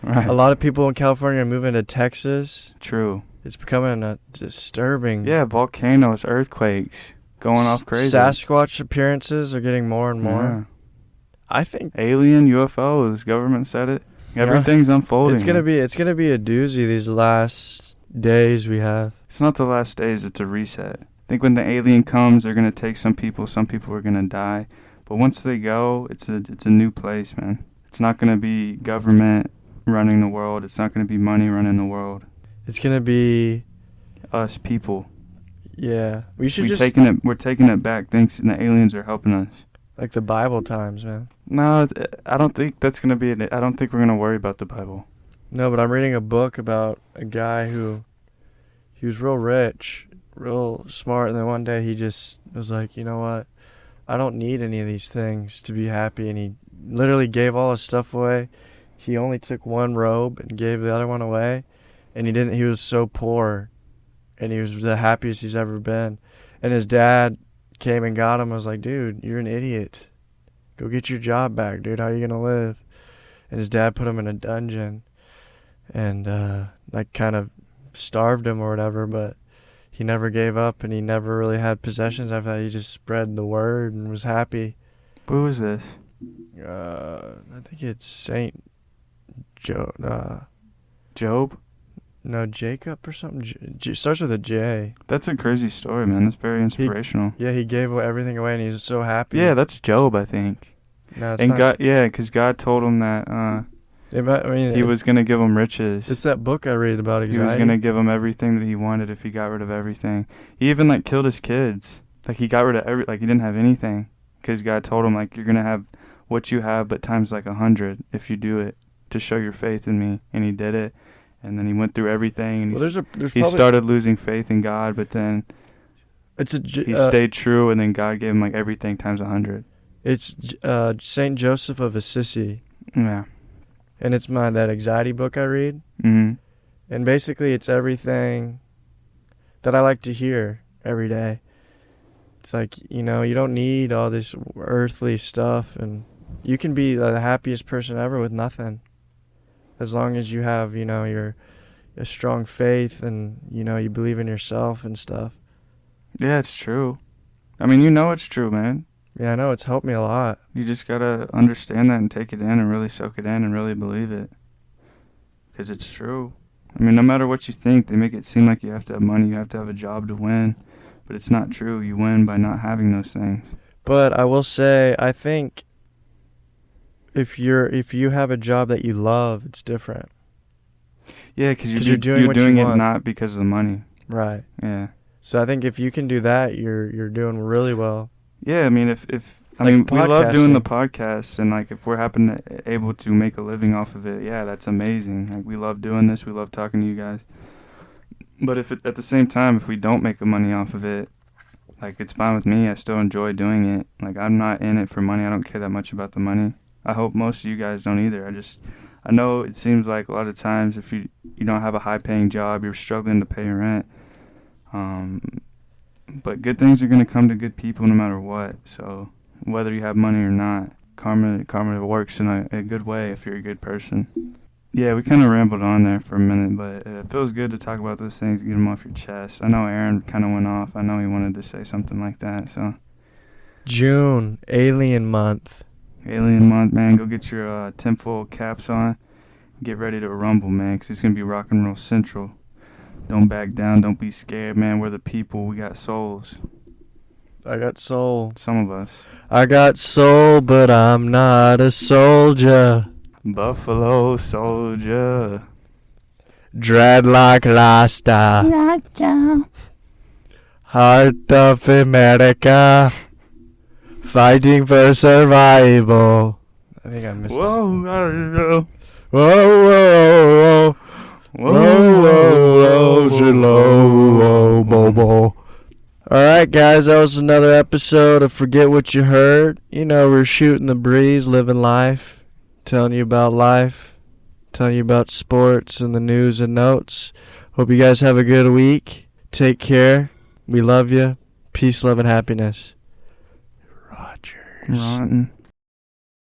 Right. A lot of people in California are moving to Texas. True. It's becoming disturbing. Yeah, volcanoes, earthquakes, going off crazy. Sasquatch appearances are getting more and more. Yeah. I think alien UFOs, government said it. Everything's unfolding. It's gonna be a doozy these last days we have. It's not the last days, it's a reset. I think when the alien comes, they're gonna take some people are gonna die. But once they go, it's a new place, man. It's not gonna be government running the world. It's not gonna be money running the world. It's gonna be us people. Yeah. We're taking it back. Thanks, and the aliens are helping us. Like the Bible times, man. No, I don't think that's gonna be it. I don't think we're gonna worry about the Bible. No, but I'm reading a book about a guy who he was real rich, real smart, and then one day he just was like, you know what? I don't need any of these things to be happy, and he literally gave all his stuff away. He only took one robe and gave the other one away, and he was so poor, and he was the happiest he's ever been. And his dad came and got him and was like, dude, you're an idiot. Go get your job back, dude. How are you going to live? And his dad put him in a dungeon and like kind of starved him or whatever, but he never gave up, and he never really had possessions after that. He just spread the word and was happy. Who is this? I think it's Saint Job. Job? No, Jacob or something. Starts with a J. That's a crazy story, man. That's very inspirational. He gave everything away, and he was so happy. Yeah, that's Job, I think. No, it's and not. God, yeah, because God told him that he was gonna give him riches. It's that book I read about anxiety. He was gonna give him everything that he wanted if he got rid of everything. He even like killed his kids. Like he got rid of he didn't have anything, because God told him like you're gonna have what you have, but times like 100 if you do it to show your faith in me. And he did it, and then he went through everything, and he started losing faith in God, but then he stayed true, and then God gave him like everything times 100. It's Saint Joseph of Assisi. Yeah. And it's that anxiety book I read. Mm-hmm. And basically it's everything that I like to hear every day. It's like, you don't need all this earthly stuff, and you can be the happiest person ever with nothing. As long as you have, your a strong faith, and, you believe in yourself and stuff. Yeah, it's true. I mean, it's true, man. Yeah, I know. It's helped me a lot. You just gotta understand that and take it in and really soak it in and really believe it. Because it's true. I mean, no matter what you think, they make it seem like you have to have money, you have to have a job to win. But it's not true. You win by not having those things. But I will say, I think if you have a job that you love, it's different. Yeah, because you're doing it not because of the money. Right. Yeah. So I think if you can do that, you're doing really well. Yeah, I mean, we love doing the podcast, and like if we're able to make a living off of it, yeah, that's amazing. Like we love doing this, we love talking to you guys. But at the same time, if we don't make the money off of it, like it's fine with me. I still enjoy doing it. Like I'm not in it for money. I don't care that much about the money. I hope most of you guys don't either. I know it seems like a lot of times if you don't have a high-paying job, you're struggling to pay rent. But good things are going to come to good people no matter what. So whether you have money or not, karma works in a good way if you're a good person. Yeah, we kind of rambled on there for a minute, but it feels good to talk about those things, get them off your chest. I know Aaron kind of went off. I know he wanted to say something like that. So June, Alien Month. Alien Month, man. Go get your tinfoil caps on. Get ready to rumble, man, because it's going to be rock and roll central. Don't back down. Don't be scared, man. We're the people. We got souls. I got soul. Some of us. I got soul, but I'm not a soldier. Buffalo soldier. Dreadlock Rasta. Heart of America. Fighting for survival. I think I missed it. Whoa, whoa, whoa, whoa. Whoa, whoa, whoa. Alright, guys, that was another episode of Forget What You Heard. We're shooting the breeze, living life, telling you about life, telling you about sports and the news and notes. Hope you guys have a good week. Take care. We love you. Peace, love, and happiness. Rodgers. Rotten.